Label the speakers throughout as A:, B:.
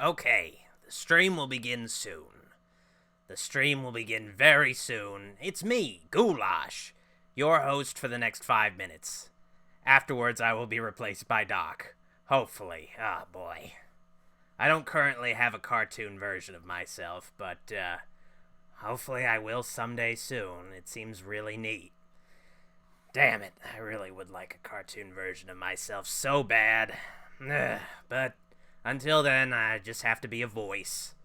A: Okay, the stream will begin soon. The stream will begin very soon. It's me, Goulash, your host for the next 5 minutes. Afterwards, I will be replaced by Doc. Hopefully. Ah, boy. I don't currently have a cartoon version of myself, but, hopefully I will someday soon. It seems really neat. Damn it, I really would like a cartoon version of myself so bad. But until then, I just have to be a voice.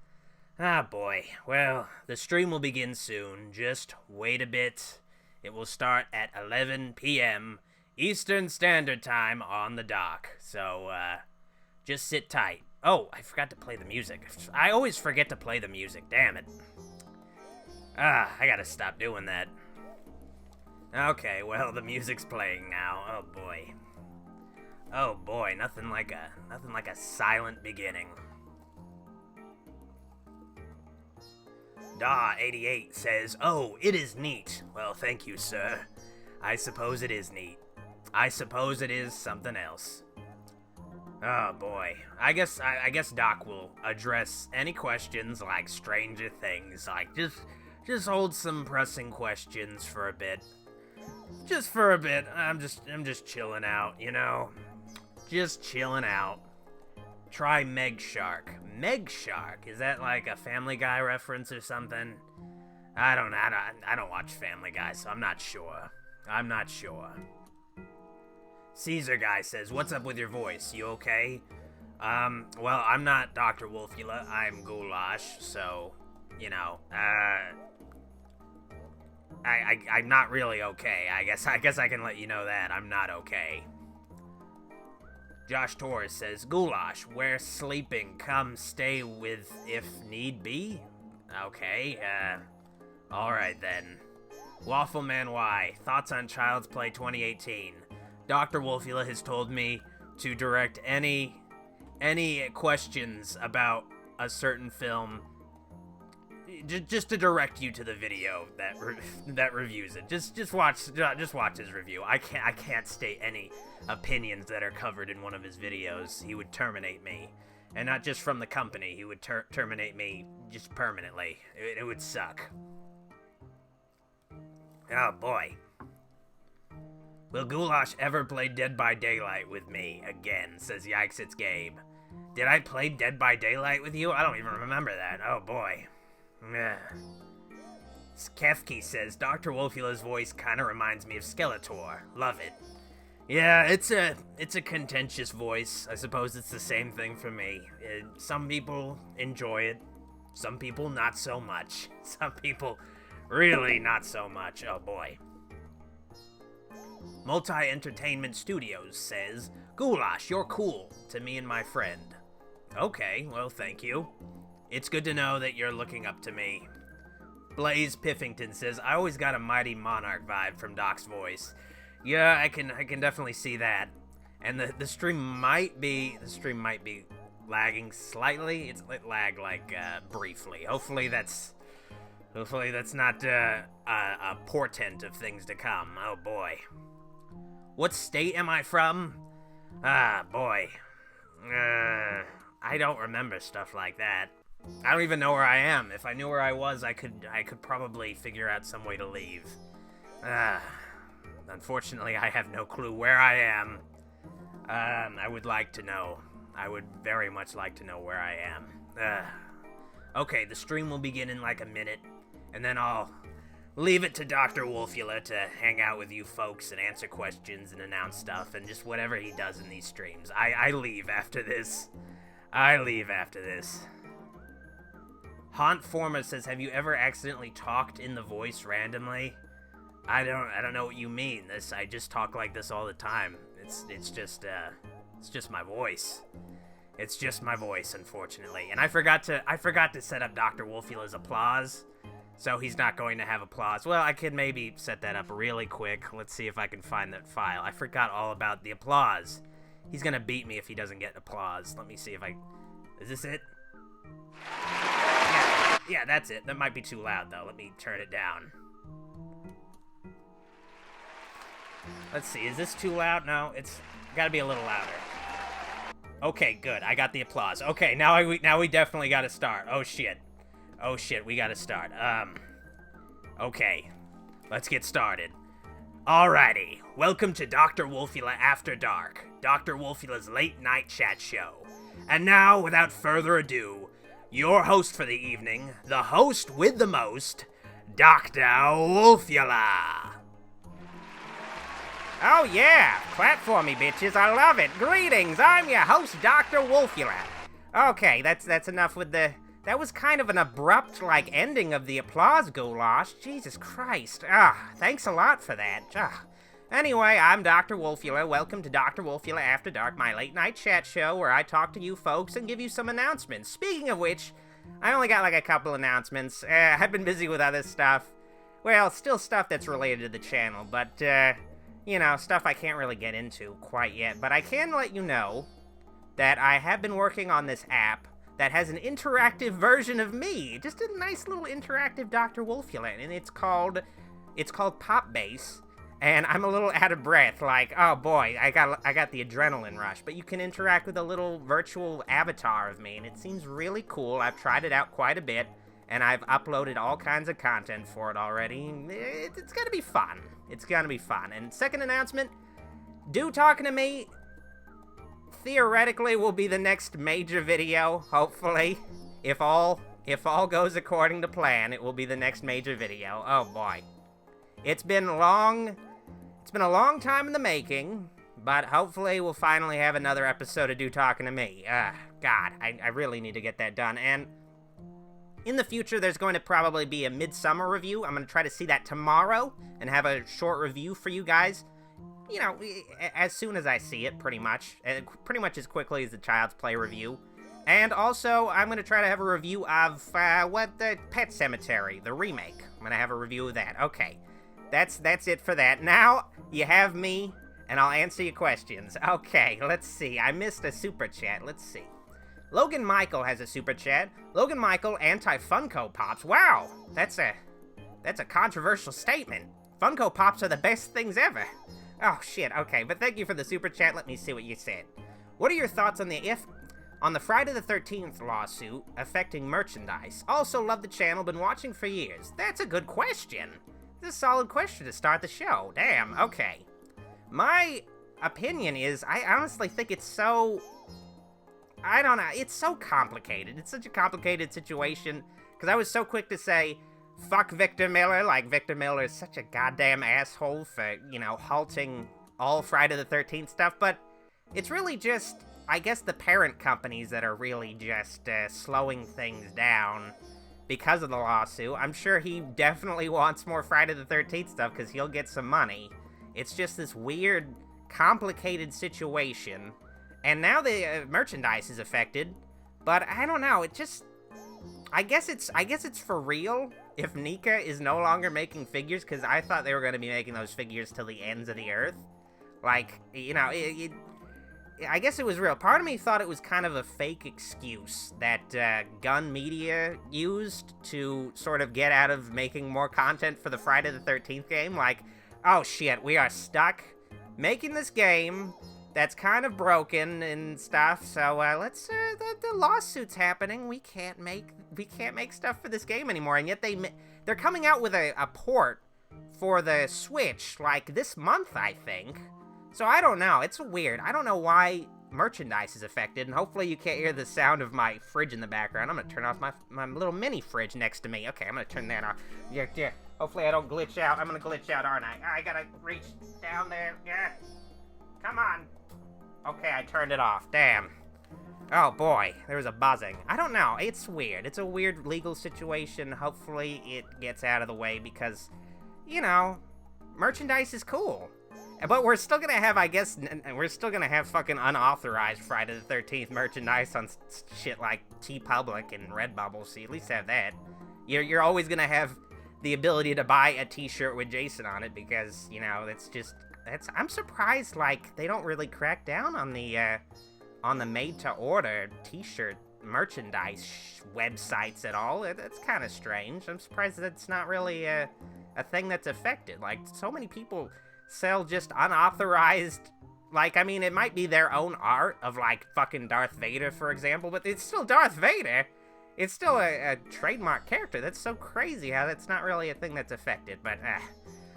A: Ah, boy. Well, the stream will begin soon. Just wait a bit. It will start at 11 p.m. Eastern Standard Time on the dock. So, just sit tight. Oh, I forgot to play the music. I always forget to play the music. Damn it. I gotta stop doing that. Okay, well, the music's playing now. Oh, boy. Oh, boy, nothing like a silent beginning. Daw88 says, "Oh, it is neat." Well, thank you, sir. I suppose it is neat. I suppose it is something else. Oh boy. I guess Doc will address any questions like Stranger Things. Like just hold some pressing questions for a bit. Just for a bit. I'm just chilling out, you know. Just chilling out. Try Meg Shark. Meg Shark? Is that like a Family Guy reference or something? I don't watch Family Guy, so I'm not sure. I'm not sure. Caesar Guy says, "What's up with your voice? You okay?" Well, I'm not Dr. Wolfula. I'm Goulash, so, you know, I'm not really okay. I guess I can let you know that. I'm not okay. Josh Torres says, "Goulash, where sleeping, come stay with if need be." Okay, alright then. Waffleman Y, thoughts on Child's Play 2018. Dr. Wolfula has told me to direct any questions about a certain film, just to direct you to the video that reviews it. Just watch his review. I can't state any opinions that are covered in one of his videos. He would terminate me, and not just from the company. He would terminate me just permanently. It would suck. Oh boy. Will Goulash ever play Dead by Daylight with me again? Says Yikes, it's Gabe. Did I play Dead by Daylight with you? I don't even remember that. Oh boy. Skefki says, "Dr. Wolfula's voice kinda reminds me of Skeletor. Love it." Yeah, it's a contentious voice. I suppose it's the same thing for me. Some people enjoy it. Some people not so much. Some people really not so much. Oh boy. Multi-Entertainment Studios says, "Goulash, you're cool to me and my friend." Okay, well, thank you. It's good to know that you're looking up to me. Blaze Piffington says, "I always got a Mighty Monarch vibe from Doc's voice." Yeah, I can definitely see that. And the stream might be lagging slightly. It lagged like briefly. Hopefully that's not a portent of things to come. Oh boy. What state am I from? Ah, boy. I don't remember stuff like that. I don't even know where I am. If I knew where I was, I could probably figure out some way to leave. Unfortunately, I have no clue where I am. I would like to know. I would very much like to know where I am. Okay, the stream will begin in like a minute, and then I'll leave it to Dr. Wolfula to hang out with you folks and answer questions and announce stuff and just whatever he does in these streams. I leave after this. I leave after this. Haunt Forma says, "Have you ever accidentally talked in the voice randomly?" I don't know what you mean. I just talk like this all the time. It's just my voice. It's just my voice, unfortunately. And I forgot to set up Dr. Wolfula's applause, so he's not going to have applause. Well, I could maybe set that up really quick. Let's see if I can find that file. I forgot all about the applause. He's gonna beat me if he doesn't get applause. Let me see if is this it? Yeah, that's it. That might be too loud, though. Let me turn it down. Let's see, is this too loud? No, it's gotta be a little louder. Okay, good. I got the applause. Okay, now we definitely got to start. Oh shit, we got to start. Okay, let's get started. Alrighty, welcome to Dr. Wolfula After Dark, Dr. Wolfula's late night chat show. And now, without further ado, your host for the evening, the host with the most, Dr. Wolfula. Oh yeah, clap for me, bitches. I love it. Greetings, I'm your host, Dr. Wolfula. Okay, that's enough with the... That was kind of an abrupt, ending of the applause, Goulash. Jesus Christ. Thanks a lot for that. Anyway, I'm Dr. Wolfula. Welcome to Dr. Wolfula After Dark, my late-night chat show where I talk to you folks and give you some announcements. Speaking of which, I only got a couple announcements. I've been busy with other stuff. Well, still stuff that's related to the channel, but, stuff I can't really get into quite yet. But I can let you know that I have been working on this app that has an interactive version of me. Just a nice little interactive Dr. Wolfula, and it's called Pop Bass. And I'm a little out of breath, oh boy, I got the adrenaline rush. But you can interact with a little virtual avatar of me, and it seems really cool. I've tried it out quite a bit, and I've uploaded all kinds of content for it already. It's gonna be fun. It's gonna be fun. And second announcement, Do Talking to Me theoretically will be the next major video, hopefully. If all goes according to plan, it will be the next major video. Oh boy. It's been a long time in the making, but hopefully we'll finally have another episode of Do Talking to Me. God, I really need to get that done. And in the future, there's going to probably be a midsummer review. I'm going to try to see that tomorrow and have a short review for you guys. As soon as I see it, pretty much as quickly as the Child's Play review. And also, I'm going to try to have a review of, the Pet Sematary, the remake. I'm going to have a review of that. Okay, that's it for that. Now, you have me, and I'll answer your questions. Okay, let's see. I missed a super chat. Let's see. Logan Michael has a super chat. Logan Michael, anti-Funko Pops. Wow, that's a controversial statement. Funko Pops are the best things ever. Oh, shit, okay, but thank you for the super chat. Let me see what you said. What are your thoughts on the Friday the 13th lawsuit affecting merchandise? Also love the channel, been watching for years. That's a good question. This is a solid question to start the show. Damn, okay. My opinion is, I honestly think it's so... I don't know, it's so complicated. It's such a complicated situation, because I was so quick to say, fuck Victor Miller, Victor Miller is such a goddamn asshole for, halting all Friday the 13th stuff, but it's really just, I guess, the parent companies that are really just slowing things down because of the lawsuit. I'm sure he definitely wants more Friday the 13th stuff because he'll get some money. It's just this weird, complicated situation, and now the merchandise is affected, but I don't know, it just... I guess it's for real if NECA is no longer making figures, because I thought they were going to be making those figures till the ends of the earth. I guess it was real. Part of me thought it was kind of a fake excuse that Gun Media used to sort of get out of making more content for the Friday the 13th game. Oh shit, we are stuck making this game that's kind of broken and stuff, so the lawsuit's happening. We can't make stuff for this game anymore, and yet they're coming out with a port for the Switch this month, I think. So I don't know, it's weird. I don't know why merchandise is affected, and hopefully you can't hear the sound of my fridge in the background. I'm gonna turn off my little mini fridge next to me. Okay, I'm gonna turn that off. Yeah. Hopefully I don't glitch out. I'm gonna glitch out, aren't I? I gotta reach down there. Yeah. Come on. Okay, I turned it off. Damn. Oh boy, there was a buzzing. I don't know, it's weird. It's a weird legal situation. Hopefully it gets out of the way because, merchandise is cool. But we're still gonna have, fucking unauthorized Friday the 13th merchandise on shit like TeePublic and Redbubble, so you at least have that. You're always gonna have the ability to buy a t-shirt with Jason on it because, I'm surprised, they don't really crack down on the made-to-order t-shirt merchandise websites at all. That's kind of strange. I'm surprised that it's not really a thing that's affected. So many people sell just unauthorized Like, I mean, it might be their own art of, like, fucking Darth Vader, for example, but it's still Darth Vader. It's still a trademark character. That's so crazy how that's not really a thing that's affected, but,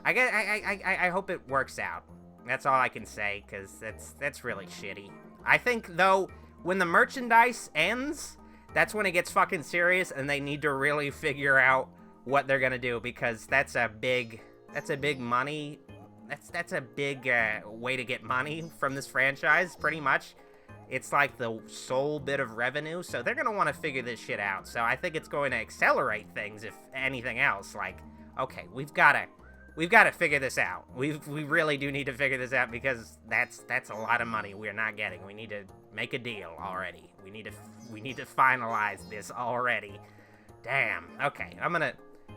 A: I hope it works out. That's all I can say, because that's really shitty. I think, though, when the merchandise ends, that's when it gets fucking serious, and they need to really figure out what they're gonna do, because that's a big money, that's a big way to get money from this franchise, pretty much. It's like the sole bit of revenue, so they're gonna want to figure this shit out. So I think it's going to accelerate things, if anything else. Like, okay, we've gotta figure this out. We really do need to figure this out, because that's a lot of money we're not getting. We need to make a deal already. We need to finalize this already. Damn. Okay,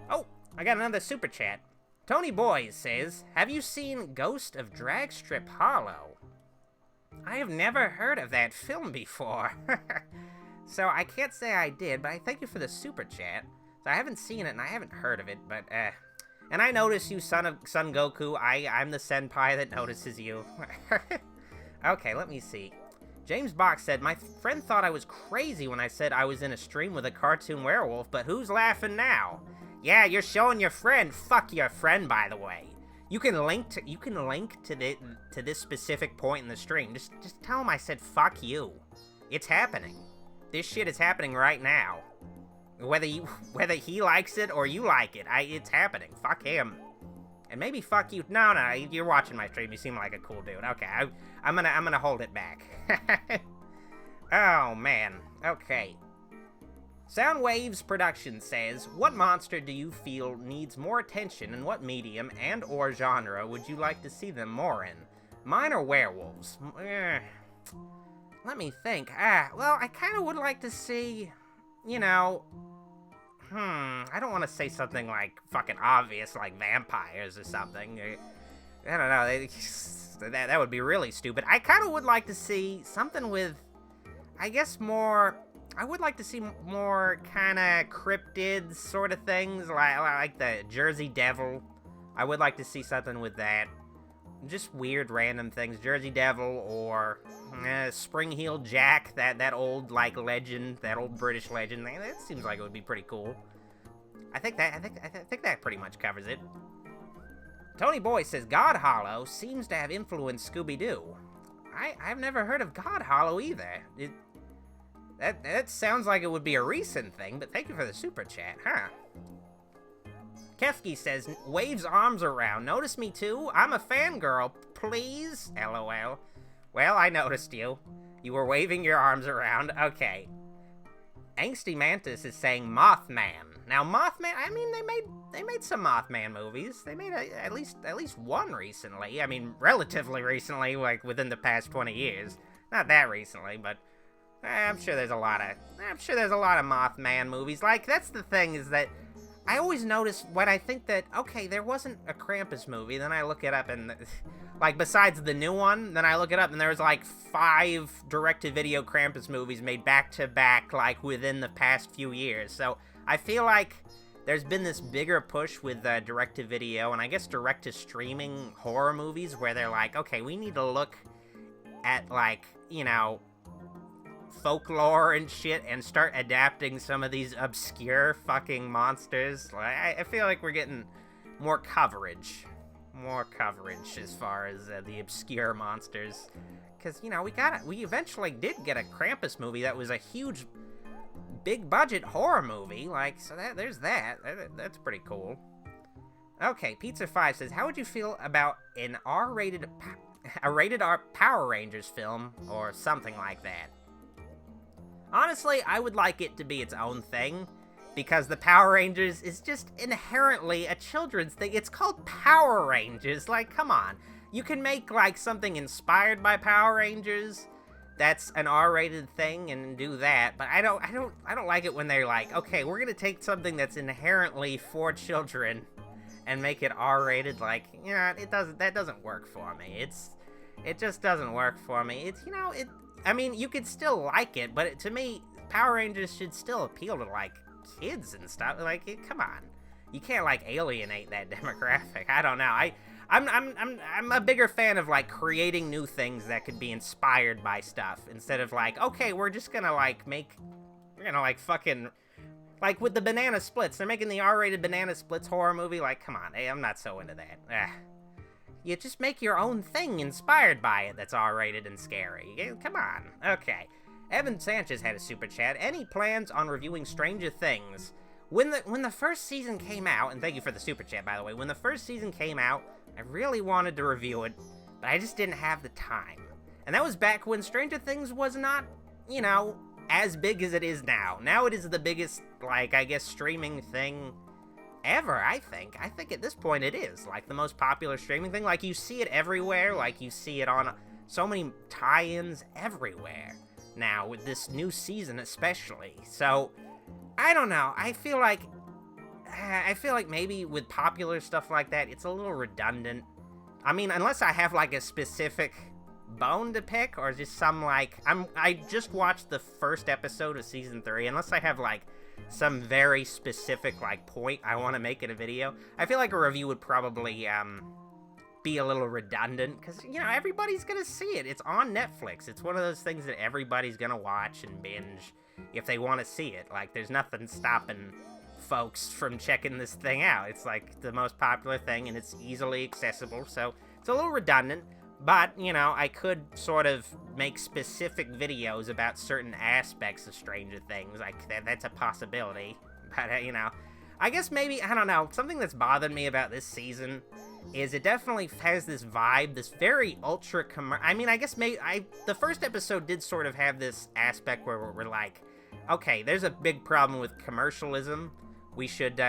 A: Oh, I got another super chat. Tony Boys says, have you seen Ghost of Dragstrip Hollow? I have never heard of that film before. So I can't say I did, but I thank you for the super chat. So I haven't seen it and I haven't heard of it, but and I notice you, Son Goku. I'm the senpai that notices you. Okay, let me see. James Box said, my friend thought I was crazy when I said I was in a stream with a cartoon werewolf, but who's laughing now? Yeah, you're showing your friend. Fuck your friend, by the way. You can link to this specific point in the stream. Just tell him I said fuck you. It's happening. This shit is happening right now. Whether he likes it or you like it, it's happening. Fuck him. And maybe fuck you. No, you're watching my stream. You seem like a cool dude. Okay, I'm gonna hold it back. Oh man. Okay. Soundwaves Production says, what monster do you feel needs more attention, and what medium and or genre would you like to see them more in? Mine are werewolves. Let me think. Well, I kind of would like to see, you know, I don't want to say something like fucking obvious, like vampires or something. I don't know, that would be really stupid. I kind of would like to see something with, I guess, I would like to see more kind of cryptid sort of things, like the Jersey Devil. I would like to see something with that. Just weird random things. Jersey Devil or Spring-Heeled Jack, that old like legend, that old British legend. That seems like it would be pretty cool. I think that pretty much covers it. Tony Boy says God Hollow seems to have influenced Scooby-Doo. I've never heard of God Hollow either. That sounds like it would be a recent thing, but thank you for the super chat, huh? Kefki says, waves arms around. Notice me too? I'm a fangirl. Please? LOL. Well, I noticed you. You were waving your arms around. Okay. Angsty Mantis is saying Mothman. Now, Mothman, I mean, they made some Mothman movies. They made at least one recently. I mean, relatively recently, like within the past 20 years. Not that recently, but I'm sure there's a lot of Mothman movies. Like, that's the thing, is that I always notice when I think that, okay, there wasn't a Krampus movie, then I look it up and, like, besides the new one, then I look it up and there's like 5 direct-to-video Krampus movies made back-to-back, like, within the past few years. So I feel like there's been this bigger push with direct-to-video and I guess direct-to-streaming horror movies where they're like, okay, we need to look at, like, you know, folklore and shit and start adapting some of these obscure fucking monsters. I feel like we're getting more coverage as far as the obscure monsters, because, you know, we eventually did get a Krampus movie that was a huge big budget horror movie, like, so there's that's pretty cool. Okay, Pizza 5 says, how would you feel about a rated R Power Rangers film or something like that? Honestly, I would like it to be its own thing, because the Power Rangers is just inherently a children's thing. It's called Power Rangers. Like, come on. You can make, like, something inspired by Power Rangers that's an R-rated thing and do that, but I don't like it when they're like, okay, we're gonna take something that's inherently for children and make it R-rated. Like, you know, that doesn't work for me. It just doesn't work for me. It's, you know, I mean, you could still like it, but to me, Power Rangers should still appeal to, like, kids and stuff. Like, come on. You can't, like, alienate that demographic. I don't know. I'm a bigger fan of like creating new things that could be inspired by stuff instead of like, okay, we're just gonna like we're gonna like fucking, like with the Banana Splits, they're making the R-rated Banana Splits horror movie. Like, come on, hey, I'm not so into that. You just make your own thing inspired by it that's R-rated and scary. Come on. Okay. Evan Sanchez had a super chat. Any plans on reviewing Stranger Things? When the first season came out, and thank you for the super chat, by the way. When the first season came out, I really wanted to review it, but I just didn't have the time. And that was back when Stranger Things was not, you know, as big as it is now. Now it is the biggest, like, I guess, streaming thing ever, I think. I think at this point it is, like, the most popular streaming thing. Like, you see it everywhere. Like, you see it on so many tie-ins everywhere now, with this new season especially. So, I don't know. I feel like maybe with popular stuff like that, it's a little redundant. I mean, unless I have, like, a specific bone to pick, or just some, like, I just watched the first episode of season 3, unless I have, like, some very specific, like, point I want to make in a video, I feel like a review would probably, be a little redundant, because, you know, everybody's gonna see it. It's on Netflix. It's one of those things that everybody's gonna watch and binge if they want to see it. Like, there's nothing stopping folks from checking this thing out. It's, like, the most popular thing, and it's easily accessible, so it's a little redundant. But, you know, I could sort of make specific videos about certain aspects of Stranger Things. Like, that's a possibility. But, you know, I guess maybe, I don't know, something that's bothered me about this season is it definitely has this vibe, this very ultra I mean, I guess maybe, the first episode did sort of have this aspect where we're like, okay, there's a big problem with commercialism. We should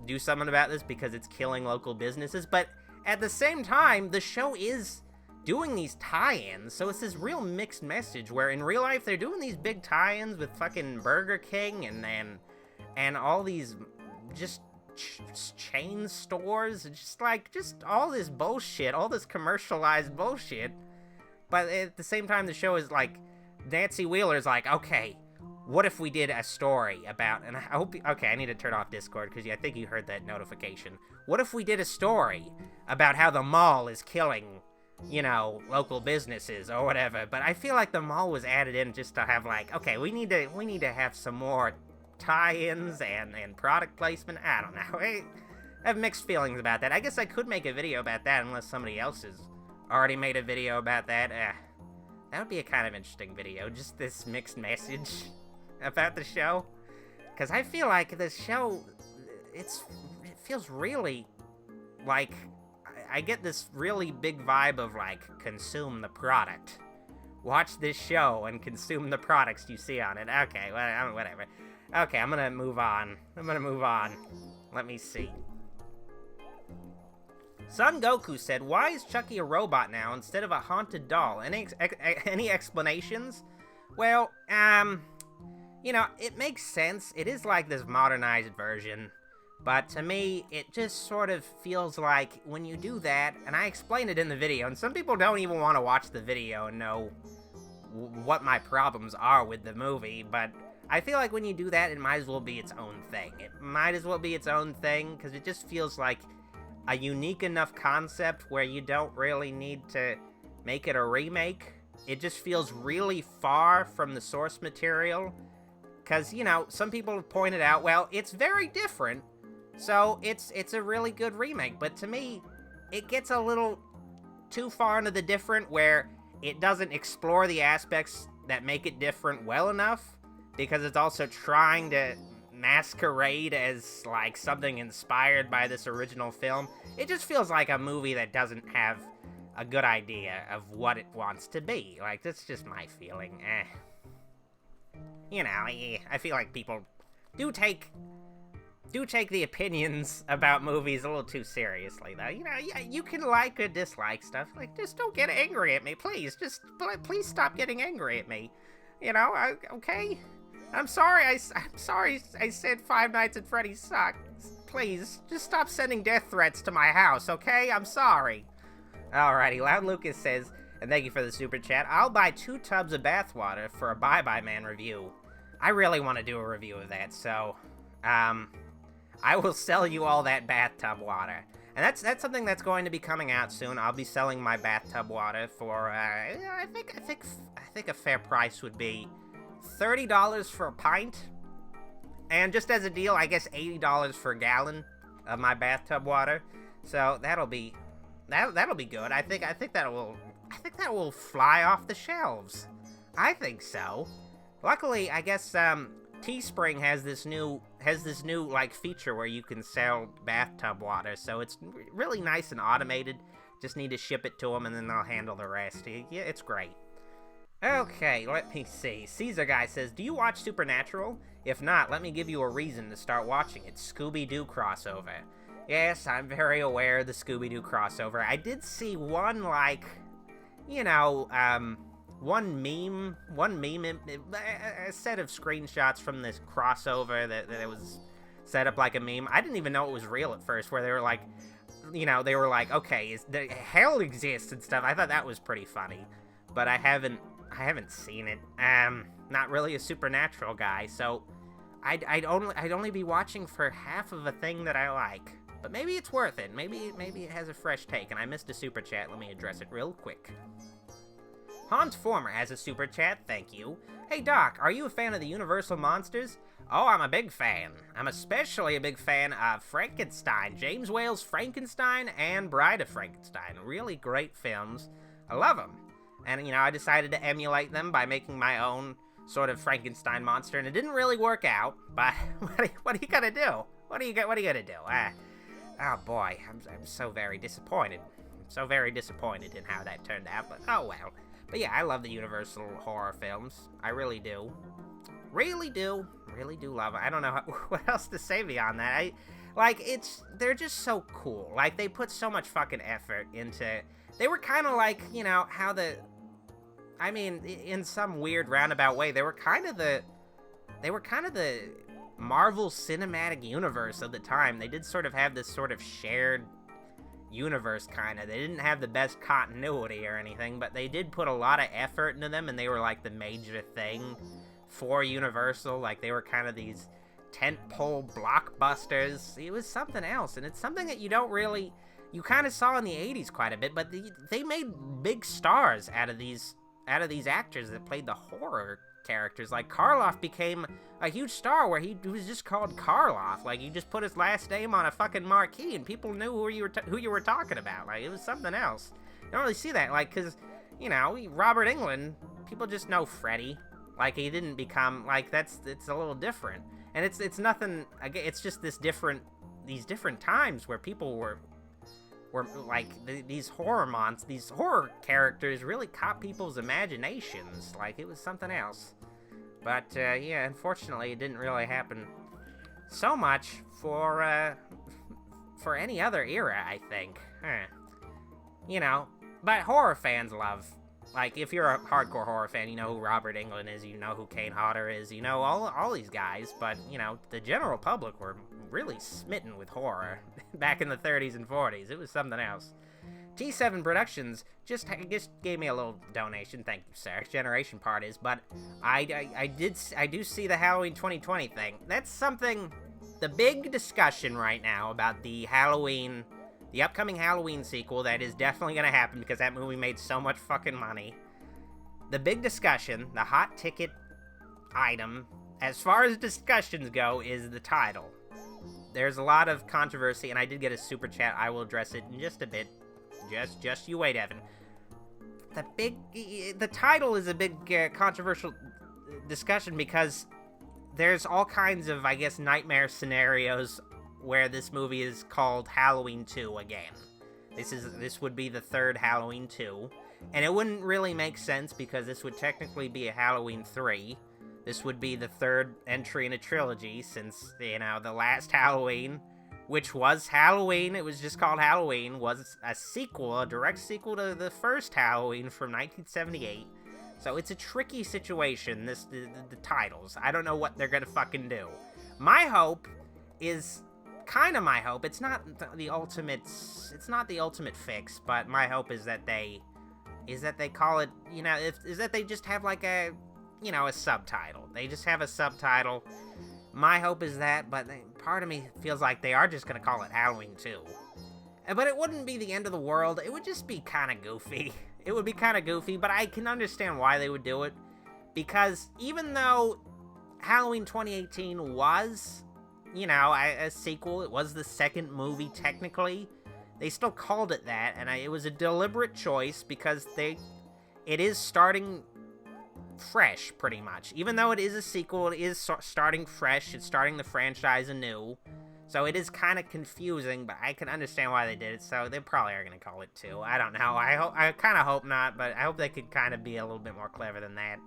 A: do something about this because it's killing local businesses. But at the same time, the show is doing these tie-ins, so it's this real mixed message where in real life they're doing these big tie-ins with fucking Burger King and all these just chain stores, just all this bullshit, all this commercialized bullshit. But at the same time, the show is like, Nancy Wheeler's like, okay, what if we did a story about, and I hope, okay, I need to turn off Discord because I think you heard that notification. What if we did a story about how the mall is killing, you know, local businesses or whatever? But I feel like the mall was added in just to have like, okay, we need to have some more tie-ins and product placement. I don't know. I have mixed feelings about that. I guess I could make a video about that unless somebody else has already made a video about that. That would be a kind of interesting video, just this mixed message about the show. Because I feel like the show, it feels really like, I get this really big vibe of like, consume the product. Watch this show and consume the products you see on it. Okay, well, whatever. Okay, I'm gonna move on. Let me see. Son Goku said, why is Chucky a robot now instead of a haunted doll? Any explanations? Well, you know, it makes sense. It is like this modernized version. But to me, it just sort of feels like when you do that, and I explained it in the video, and some people don't even want to watch the video and know what my problems are with the movie, but I feel like when you do that, it might as well be its own thing. It might as well be its own thing, because it just feels like a unique enough concept where you don't really need to make it a remake. It just feels really far from the source material, because, you know, some people have pointed out, well, it's very different, so it's a really good remake, but to me, it gets a little too far into the different where it doesn't explore the aspects that make it different well enough, because it's also trying to masquerade as, like, something inspired by this original film. It just feels like a movie that doesn't have a good idea of what it wants to be. Like, that's just my feeling. You know, I feel like people do take the opinions about movies a little too seriously, though. You know, you can like or dislike stuff. Like, just don't get angry at me, please. Please stop getting angry at me. You know, okay? I'm sorry I said Five Nights at Freddy's sucks. Please, just stop sending death threats to my house, okay? I'm sorry. Alrighty, Loud Lucas says, and thank you for the super chat, I'll buy 2 tubs of bathwater for a Bye Bye Man review. I really want to do a review of that, so, I will sell you all that bathtub water. And that's something that's going to be coming out soon. I'll be selling my bathtub water for I think a fair price would be $30 for a pint. And just as a deal, I guess $80 for a gallon of my bathtub water. So that'll be good. I think that will fly off the shelves. I think so. Luckily, I guess Teespring has this new like feature where you can sell bathtub water, so it's really nice and automated. Just need to ship it to them and then they'll handle the rest. Yeah, it's great. Okay, let me see. Caesar Guy says, do you watch Supernatural? If not, let me give you a reason to start watching it. Scooby-Doo crossover. Yes, I'm very aware of the Scooby-Doo crossover. I did see one, like, one meme, a set of screenshots from this crossover that it was set up like a meme. I didn't even know it was real at first, where they were like, okay, hell exists and stuff. I thought that was pretty funny, but I haven't seen it. Not really a Supernatural guy, so I'd only be watching for half of a thing that I like. But maybe it's worth it. Maybe it has a fresh take, and I missed a super chat. Let me address it real quick. Hans Former has a super chat, thank you. Hey Doc, are you a fan of the Universal Monsters? Oh, I'm a big fan. I'm especially a big fan of Frankenstein, James Whale's Frankenstein and Bride of Frankenstein. Really great films. I love them. And, I decided to emulate them by making my own sort of Frankenstein monster, and it didn't really work out, but what are you gonna do? What are you gonna do? Oh boy, I'm so very disappointed. I'm so very disappointed in how that turned out, but oh well. But yeah, I love the Universal horror films. I really do. Really do love it. I don't know what else to say beyond that. They're just so cool. Like, they put so much fucking effort into. They were kind of like, how in some weird roundabout way, they were kind of the Marvel Cinematic Universe of the time. They did sort of have this sort of shared universe, kind of. They didn't have the best continuity or anything, but they did put a lot of effort into them, and they were like the major thing for Universal. Like, they were kind of these tentpole blockbusters. It was something else, and it's something that you kind of saw in the 80s quite a bit, but they made big stars out of these actors that played the horror characters. Like, Karloff became a huge star where he was just called Karloff. Like, you just put his last name on a fucking marquee and people knew who you were talking about. Like, it was something else. You don't really see that, like, because, Robert Englund, people just know Freddy. Like, he didn't become, like, it's a little different. And it's nothing, again, it's just these different times where people were like, these horror characters really caught people's imaginations. Like, it was something else. But, yeah, unfortunately, it didn't really happen so much for any other era, I think. But horror fans love, like, if you're a hardcore horror fan, you know who Robert Englund is, you know who Kane Hodder is, you know all these guys, but, the general public were really smitten with horror back in the 30s and 40s. It was something else. T7 Productions just gave me a little donation. Thank you, sir. Generation parties, but I do see the Halloween 2020 thing. That's something. The big discussion right now about the upcoming Halloween sequel that is definitely gonna happen because that movie made so much fucking money. The big discussion, the hot ticket item, as far as discussions go, is the title. There's a lot of controversy, and I did get a super chat. I will address it in just a bit. Just you wait, Evan. The title is a big controversial discussion because there's all kinds of, I guess, nightmare scenarios where this movie is called Halloween 2 again. This would be the third Halloween 2, and it wouldn't really make sense because this would technically be a Halloween 3. This would be the third entry in a trilogy since, the last Halloween, which was Halloween, it was just called Halloween, was a direct sequel to the first Halloween from 1978. So it's a tricky situation, the titles. I don't know what they're gonna fucking do. My hope is kind of my hope. It's not the ultimate fix, but my hope is that they call it, is that they just have like a subtitle. They just have a subtitle. My hope is that, but part of me feels like they are just going to call it Halloween 2. But it wouldn't be the end of the world. It would just be kind of goofy. It would be kind of goofy, but I can understand why they would do it. Because even though Halloween 2018 was, you know, a sequel, it was the second movie technically, they still called it that, and it was a deliberate choice because it is starting fresh, pretty much. Even though it is a sequel, it is starting fresh, it's starting the franchise anew. So it is kind of confusing, but I can understand why they did it, so they probably are going to call it 2. I don't know. I kind of hope not, but I hope they could kind of be a little bit more clever than that.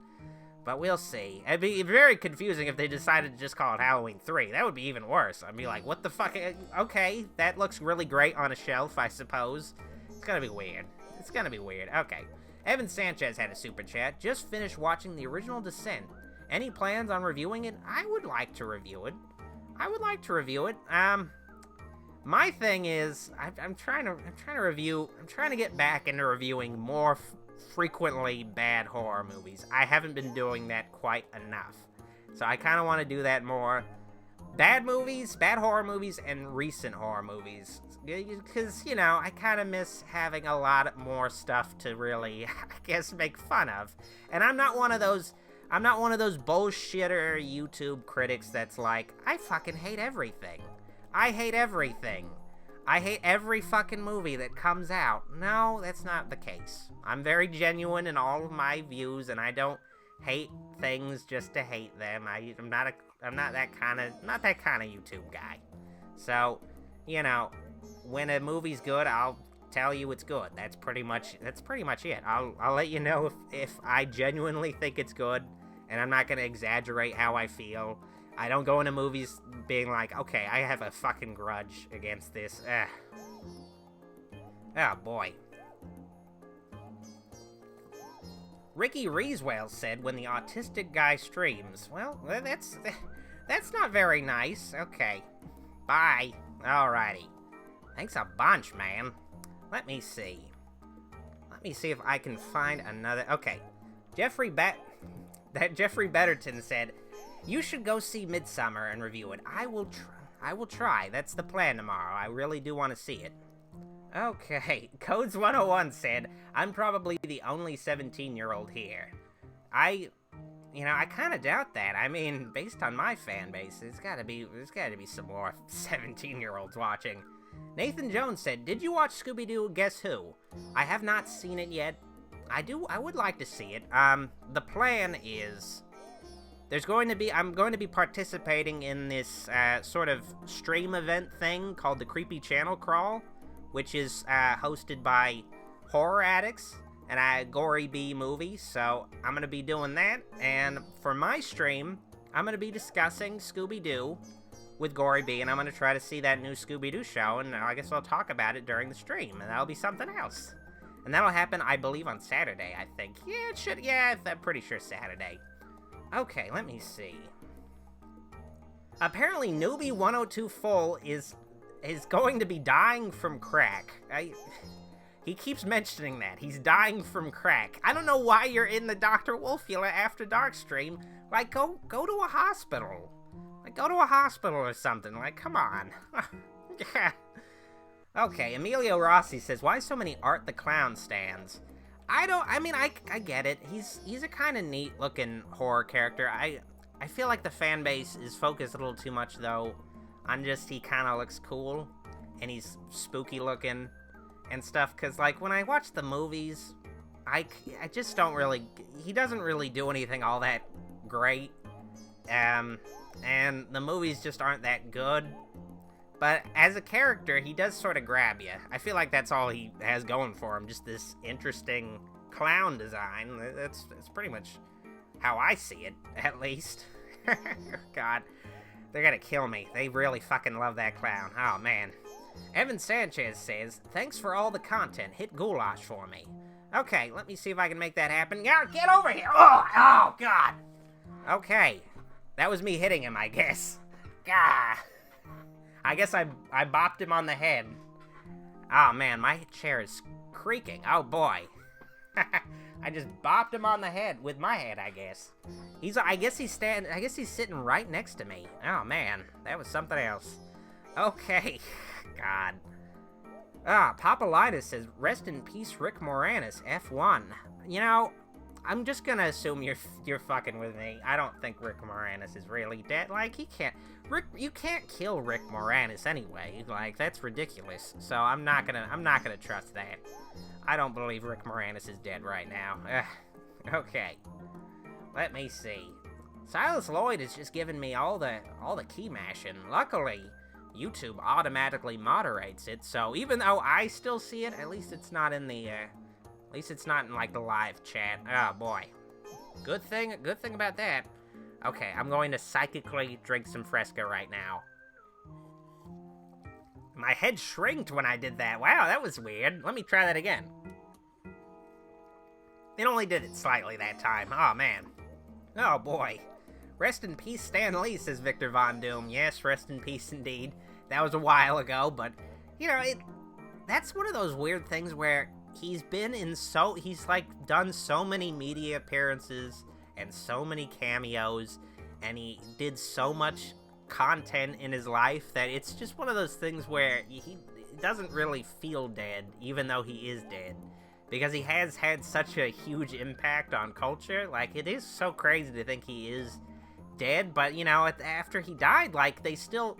A: But we'll see. It'd be very confusing if they decided to just call it Halloween 3. That would be even worse. I'd be like, what the fuck? Okay, that looks really great on a shelf, I suppose. It's going to be weird. It's going to be weird. Okay. Evan Sanchez had a super chat. Just finished watching the original Descent. Any plans on reviewing it? I would like to review it. My thing is, I'm trying to get back into reviewing more frequently bad horror movies. I haven't been doing that quite enough. So I kind of want to do that more. Bad horror movies, and recent horror movies. Because, you know, I kind of miss having a lot more stuff to really, I guess, make fun of. And I'm not one of those bullshitter YouTube critics that's like, I fucking hate everything. I hate everything. I hate every fucking movie that comes out. No, that's not the case. I'm very genuine in all of my views, and I don't hate things just to hate them. I'm not that kind of YouTube guy. So, you know, when a movie's good, I'll tell you it's good. That's pretty much it. I'll let you know if I genuinely think it's good, and I'm not gonna exaggerate how I feel. I don't go into movies being like, okay, I have a fucking grudge against this. Oh boy. Ricky Reeswell said when the autistic guy streams. Well, that's not very nice. Okay. Bye. Alrighty. Thanks a bunch, man. Let me see if I can find another. Okay. Jeffrey Betterton said, you should go see Midsommar and review it. I will try. That's the plan tomorrow. I really do want to see it. Okay. Codes 101 said, I'm probably the only 17-year-old here. I kind of doubt that. I mean, based on my fan base, there's got to be some more 17-year-olds watching. Nathan Jones said, did you watch Scooby-Doo Guess Who? I have not seen it yet. I would like to see it. The plan is, I'm going to be participating in this sort of stream event thing called the Creepy Channel Crawl, which is hosted by horror addicts and a Gory B movie. So I'm going to be doing that, and for my stream, I'm going to be discussing Scooby-Doo with Gory B, and I'm going to try to see that new Scooby-Doo show, and I guess I'll talk about it during the stream, and that'll be something else. And that'll happen, I believe, on Saturday, I think. Yeah, it should. Yeah, I'm pretty sure Saturday. Okay, let me see. Apparently, Newbie 102 Full is going to be dying from crack. He keeps mentioning that. He's dying from crack. I don't know why you're in the Dr. Wolfula After Dark stream. Like, go to a hospital. Like, go to a hospital or something. Like, come on. Yeah. Okay, Emilio Rossi says, why so many Art the Clown stands? I get it. He's a kind of neat-looking horror character. I feel like the fan base is focused a little too much, though, on just he kind of looks cool, and he's spooky-looking and stuff, because, like, when I watch the movies, I just don't really... He doesn't really do anything all that great, and the movies just aren't that good. But as a character, he does sort of grab you. I feel like that's all he has going for him, just this interesting clown design. That's pretty much how I see it, at least. God, they're gonna kill me. They really fucking love that clown. Oh, man. Evan Sanchez says, thanks for all the content. Hit goulash for me. Okay, let me see if I can make that happen. Yeah, get over here. Oh, God. Okay. That was me hitting him, I guess. God. I guess I bopped him on the head. Oh, man, my chair is creaking. Oh, boy. I just bopped him on the head with my head, I guess. I guess he's sitting right next to me. Oh, man, that was something else. Okay. God. Papalitis says, rest in peace, Rick Moranis, F1. You know, I'm just gonna assume you're fucking with me. I don't think Rick Moranis is really dead. Like, you can't kill Rick Moranis anyway. Like, that's ridiculous. So I'm not gonna trust that. I don't believe Rick Moranis is dead right now. Okay. Let me see. Silas Lloyd is just giving me all the key mashing. Luckily, YouTube automatically moderates it, so even though I still see it, at least it's not in the like the live chat. Oh boy. Good thing about that. Okay, I'm going to psychically drink some Fresca right now. My head shrinked when I did that. Wow, that was weird. Let me try that again. It only did it slightly that time. Oh man. Oh boy. Rest in peace, Stan Lee, says Victor Von Doom. Yes, rest in peace indeed. That was a while ago, but, you know, that's one of those weird things where he's like done so many media appearances and so many cameos, and he did so much content in his life that it's just one of those things where he doesn't really feel dead, even though he is dead. Because he has had such a huge impact on culture. Like, it is so crazy to think he is dead, but, you know, after he died, like, they still,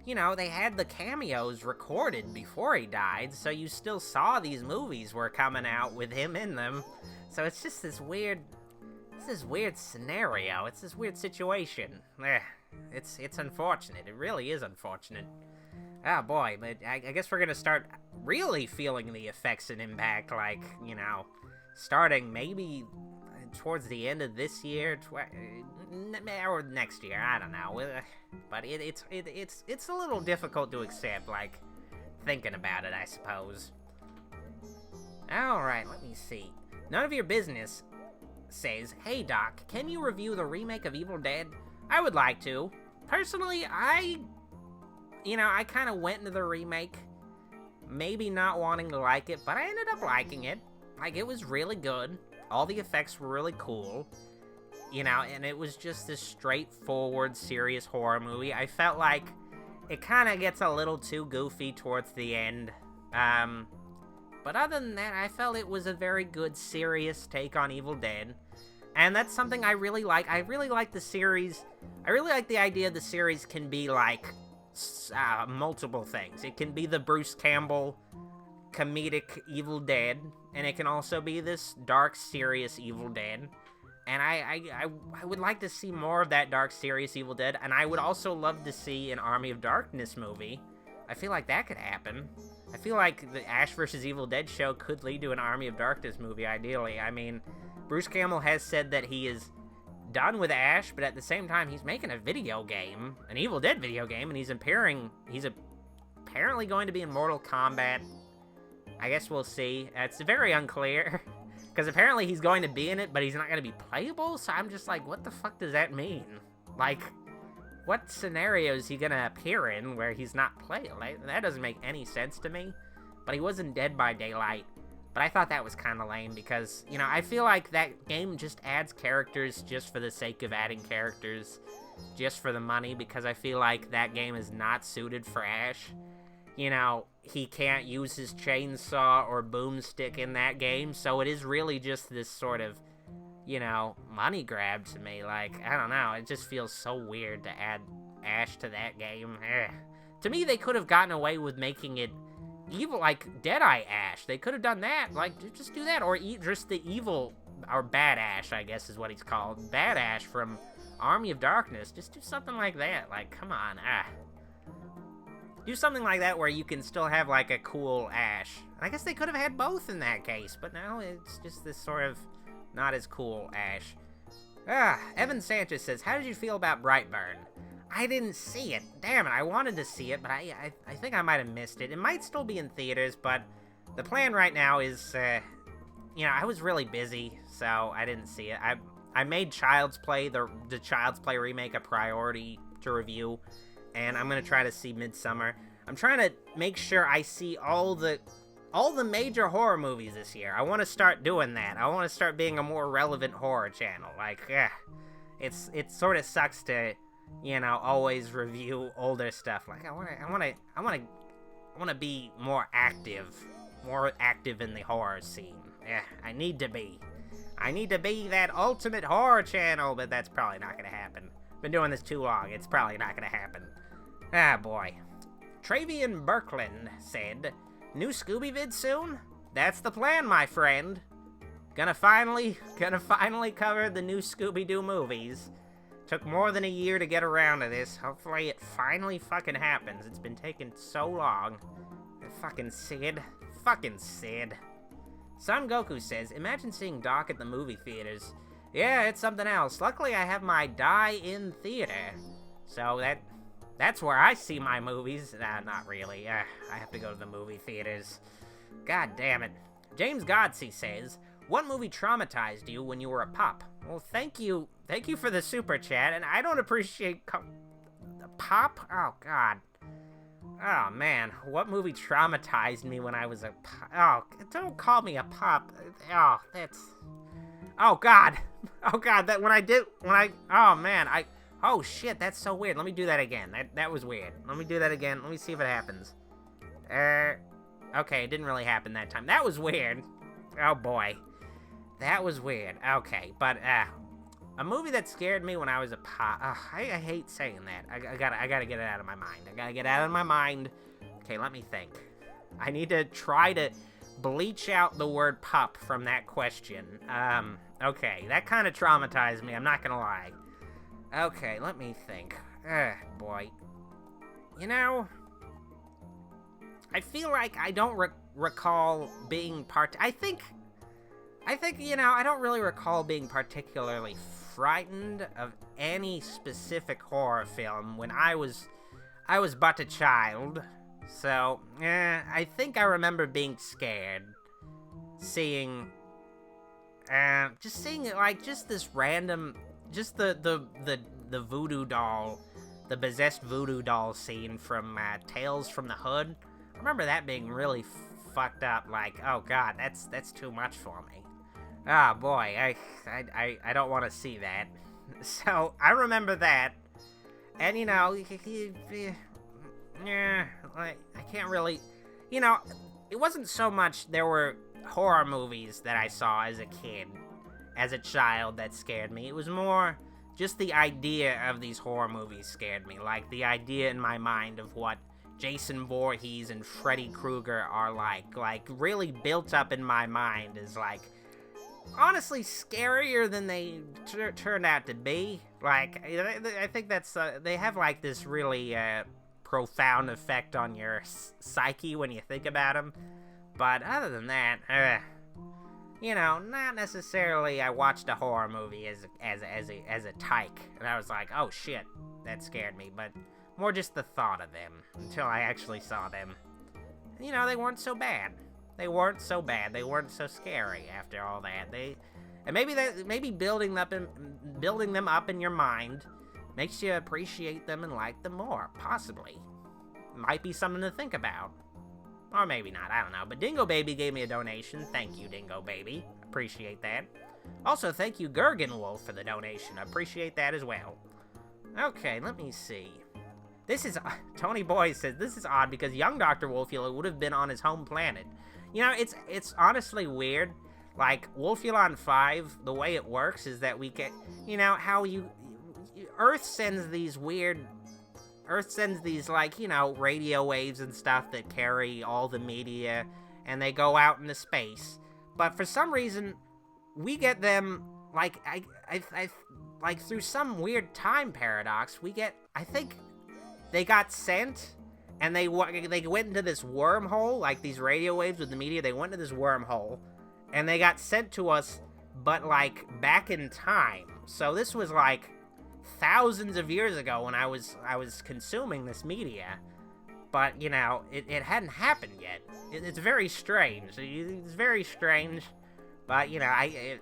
A: you know, they had the cameos recorded before he died, so you still saw these movies were coming out with him in them. So it's just this weird scenario. It's this weird situation. It's unfortunate. It really is unfortunate. Oh boy, but I guess we're gonna start really feeling the effects and impact, like, you know, starting maybe towards the end of this year, or next year, I don't know. But it's a little difficult to accept, like, thinking about it, I suppose. Alright, let me see. None of Your Business says, hey Doc, can you review the remake of Evil Dead? I would like to. Personally, I kind of went into the remake, maybe not wanting to like it, but I ended up liking it. Like, it was really good. All the effects were really cool, you know, and it was just this straightforward, serious horror movie. I felt like it kind of gets a little too goofy towards the end, but other than that, I felt it was a very good, serious take on Evil Dead, and that's something I really like. I really like the series. I really like the idea the series can be, like, multiple things. It can be the Bruce Campbell comedic Evil Dead, and it can also be this dark, serious Evil Dead. And I would like to see more of that dark, serious Evil Dead, and I would also love to see an Army of Darkness movie. I feel like that could happen. I feel like the Ash vs. Evil Dead show could lead to an Army of Darkness movie, ideally. I mean, Bruce Campbell has said that he is done with Ash, but at the same time, he's making a video game, an Evil Dead video game, and he's apparently going to be in Mortal Kombat. I guess we'll see. It's very unclear, because apparently he's going to be in it, but he's not going to be playable, so I'm just like, what the fuck does that mean? Like, what scenario is he going to appear in where he's not playable? Like, that doesn't make any sense to me, but he wasn't Dead by Daylight. But I thought that was kind of lame because, you know, I feel like that game just adds characters just for the sake of adding characters, just for the money, because I feel like that game is not suited for Ash. You know, he can't use his chainsaw or boomstick in that game, so it is really just this sort of, you know, money grab to me. Like, I don't know, it just feels so weird to add Ash to that game. To me, they could have gotten away with making it evil, like Deadeye Ash. They could have done that. Like, just do that, or just the evil, or Bad Ash, I guess is what he's called. Bad Ash from Army of Darkness. Just do something like that. Like, come on, do something like that where you can still have, like, a cool Ash. I guess they could have had both in that case, but now it's just this sort of not as cool Ash. Evan Sanchez says, how did you feel about Brightburn? I didn't see it. Damn it, I wanted to see it, but I think I might have missed it. It might still be in theaters, but the plan right now is, you know, I was really busy, so I didn't see it. I made Child's Play, the Child's Play remake, a priority to review, and I'm gonna try to see Midsommar. I'm trying to make sure I see all the major horror movies this year. I want to start doing that. I want to start being a more relevant horror channel. Like, it sort of sucks to, you know, always review older stuff. Like, I want want to be more active in the horror scene. Yeah, I need to be that ultimate horror channel, but that's probably not gonna happen. Been doing this too long, it's probably not gonna happen. Ah, boy. Travian Birkland said, new Scooby vid soon? That's the plan, my friend. Gonna finally cover the new Scooby-Doo movies. Took more than a year to get around to this. Hopefully it finally fucking happens. It's been taking so long. Fucking Sid. Son Goku says, imagine seeing Doc at the movie theaters. Yeah, it's something else. Luckily I have my die-in theater. So that's where I see my movies. Nah, not really. I have to go to the movie theaters. God damn it. James Godsey says, what movie traumatized you when you were a pup? Well, thank you for the super chat, and I don't appreciate pop? Oh, God. Oh, man. What movie traumatized me when I was a pup? Oh, don't call me a pup. Oh, that's... Oh, God. Oh, God, oh, man, oh, shit, that's so weird. Let me do that again. That was weird. Let me do that again. Let me see if it happens. Okay, it didn't really happen that time. That was weird. Oh, boy. That was weird. Okay, but, a movie that scared me when I was a pup. I hate saying that. I gotta get it out of my mind. Okay, let me think. I need to try to bleach out the word pup from that question. Okay, that kind of traumatized me, I'm not gonna lie. Okay, let me think. Boy. You know, I feel like I don't recall being I think, you know, I don't really recall being particularly frightened of any specific horror film when I was but a child. So, I think I remember being scared. Seeing like, just this random, just the voodoo doll, the possessed voodoo doll scene from Tales from the Hood. I remember that being really fucked up, like, oh god, that's too much for me. Ah, boy, I don't want to see that. So, I remember that, and, you know, yeah, like, I can't really, you know, it wasn't so much there were horror movies that I saw as a kid, as a child, that scared me. It was more just the idea of these horror movies scared me, like, the idea in my mind of what Jason Voorhees and Freddy Krueger are like, really built up in my mind is, like, honestly scarier than they turned out to be. Like, I think that's, they have, like, this really, profound effect on your psyche when you think about them. But other than that, you know, not necessarily I watched a horror movie as a tyke, and I was like, oh shit, that scared me, but more just the thought of them, until I actually saw them. You know, they weren't so bad. They weren't so so scary after all that. Maybe building them up in your mind makes you appreciate them and like them more, possibly. Might be something to think about. Or maybe not, I don't know. But Dingo Baby gave me a donation. Thank you, Dingo Baby. Appreciate that. Also, thank you, Gurgen Wolf, for the donation. I appreciate that as well. Okay, let me see. This is... Tony Boy says, this is odd because young Dr. Wolfula would have been on his home planet. You know, it's honestly weird. Like, Wolfulon 5, the way it works is that we get... You know, how Earth sends these, like, you know, radio waves and stuff that carry all the media, and they go out into space. But for some reason, we get them, like, like, through some weird time paradox, we get, I think, they got sent, and they went into this wormhole, like, these radio waves with the media, they went into this wormhole, and they got sent to us, but, like, back in time. So this was, like, thousands of years ago when I was consuming this media, but, you know, it hadn't happened yet. It's very strange. It's very strange, but, you know, I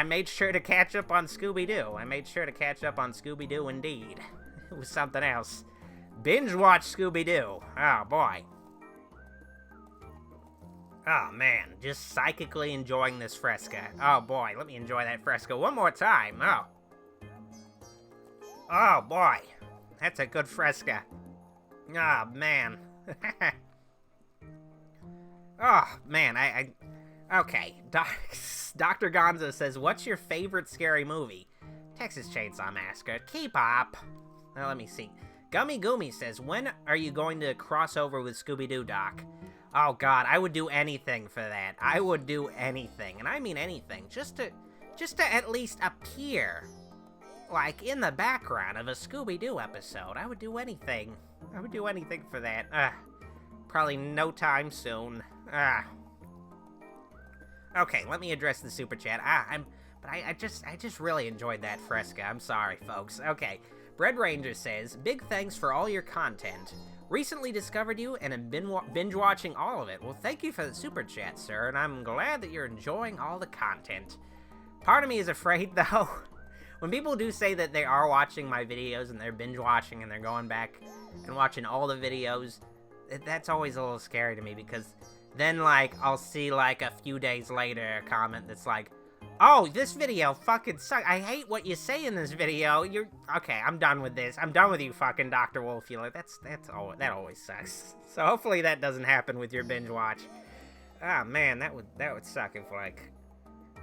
A: made sure to catch up on Scooby-Doo. I made sure to catch up on Scooby-Doo indeed. It was something else. Binge watch Scooby-Doo. Oh, boy. Oh, man. Just psychically enjoying this Fresca. Oh, boy. Let me enjoy that Fresca one more time. Oh. Oh, boy. That's a good Fresca. Oh, man. Oh, man, Okay, Dr. Gonzo says, what's your favorite scary movie? Texas Chainsaw Massacre. K-pop. Now, let me see. Gummy Goomy says, when are you going to cross over with Scooby-Doo, Doc? Oh, God, I would do anything for that. I would do anything, and I mean anything, just to at least appear, like, in the background of a Scooby-Doo episode. I would do anything. I would do anything for that. Probably no time soon. Okay, let me address the super chat. I just really enjoyed that Fresca. I'm sorry, folks. Okay, Bread Ranger says, big thanks for all your content. Recently discovered you and have been binge watching all of it. Well, thank you for the super chat, sir, and I'm glad that you're enjoying all the content. Part of me is afraid, though, when people do say that they are watching my videos and they're binge watching and they're going back and watching all the videos, that's always a little scary to me, because then, like, I'll see, like, a few days later a comment that's like, oh, this video fucking sucks. I hate what you say in this video. Okay, I'm done with this. I'm done with you, fucking Dr. Wolf. That always sucks. So hopefully that doesn't happen with your binge watch. Ah, man, that would suck if, like,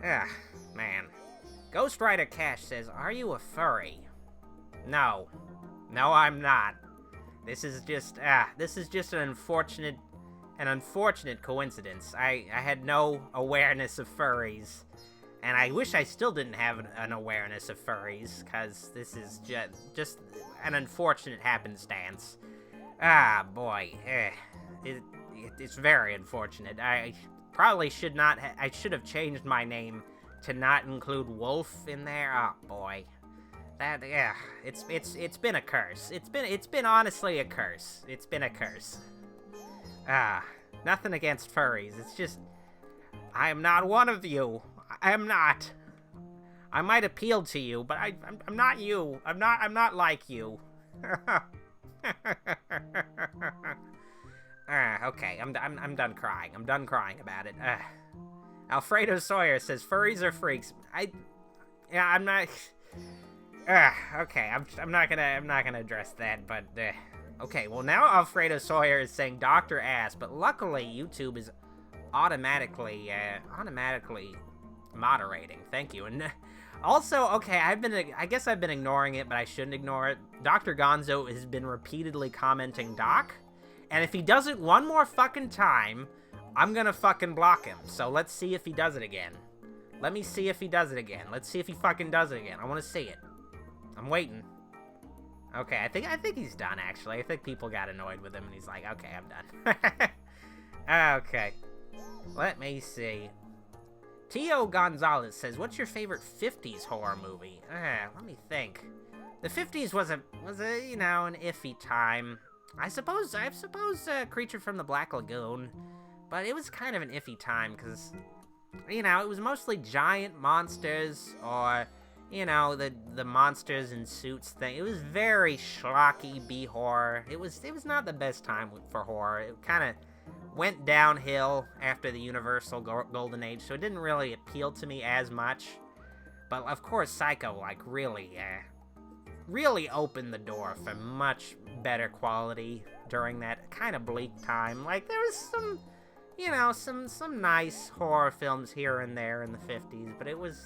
A: man. Ghost Rider Cash says, are you a furry? No, I'm not. This is just an unfortunate coincidence. I had no awareness of furries, and I wish I still didn't have an awareness of furries, because this is just an unfortunate happenstance. Ah, boy, it's very unfortunate. I probably should not. I should have changed my name to not include Wolf in there. Oh boy. It's been a curse. It's been honestly a curse. It's been a curse. Nothing against furries. It's just, I am not one of you. I am not. I might appeal to you, but I'm not you. I'm not like you. Okay, I'm done crying. I'm done crying about it. Alfredo Sawyer says, furries are freaks. I'm not. Okay, I'm not gonna address that, but okay. Well, now Alfredo Sawyer is saying Dr. Ass, but luckily YouTube is automatically moderating. Thank you. And also, okay, I guess I've been ignoring it, but I shouldn't ignore it. Dr. Gonzo has been repeatedly commenting Doc, and if he does it one more fucking time, I'm gonna fucking block him. So let's see if he does it again. Let me see if he does it again. Let's see if he fucking does it again. I want to see it. I'm waiting. Okay, I think he's done, actually. I think people got annoyed with him, and he's like, okay, I'm done. Okay. Let me see. Tio Gonzalez says, what's your favorite 50s horror movie? Let me think. The 50s was an iffy time. I suppose Creature from the Black Lagoon, but it was kind of an iffy time, because, it was mostly giant monsters, or the monsters in suits thing. It was very schlocky B-horror. It was not the best time for horror. It kind of went downhill after the Universal Golden Age, so it didn't really appeal to me as much. But of course, Psycho, like, really opened the door for much better quality during that kind of bleak time. Like, there was some nice horror films here and there in the 50s, but it was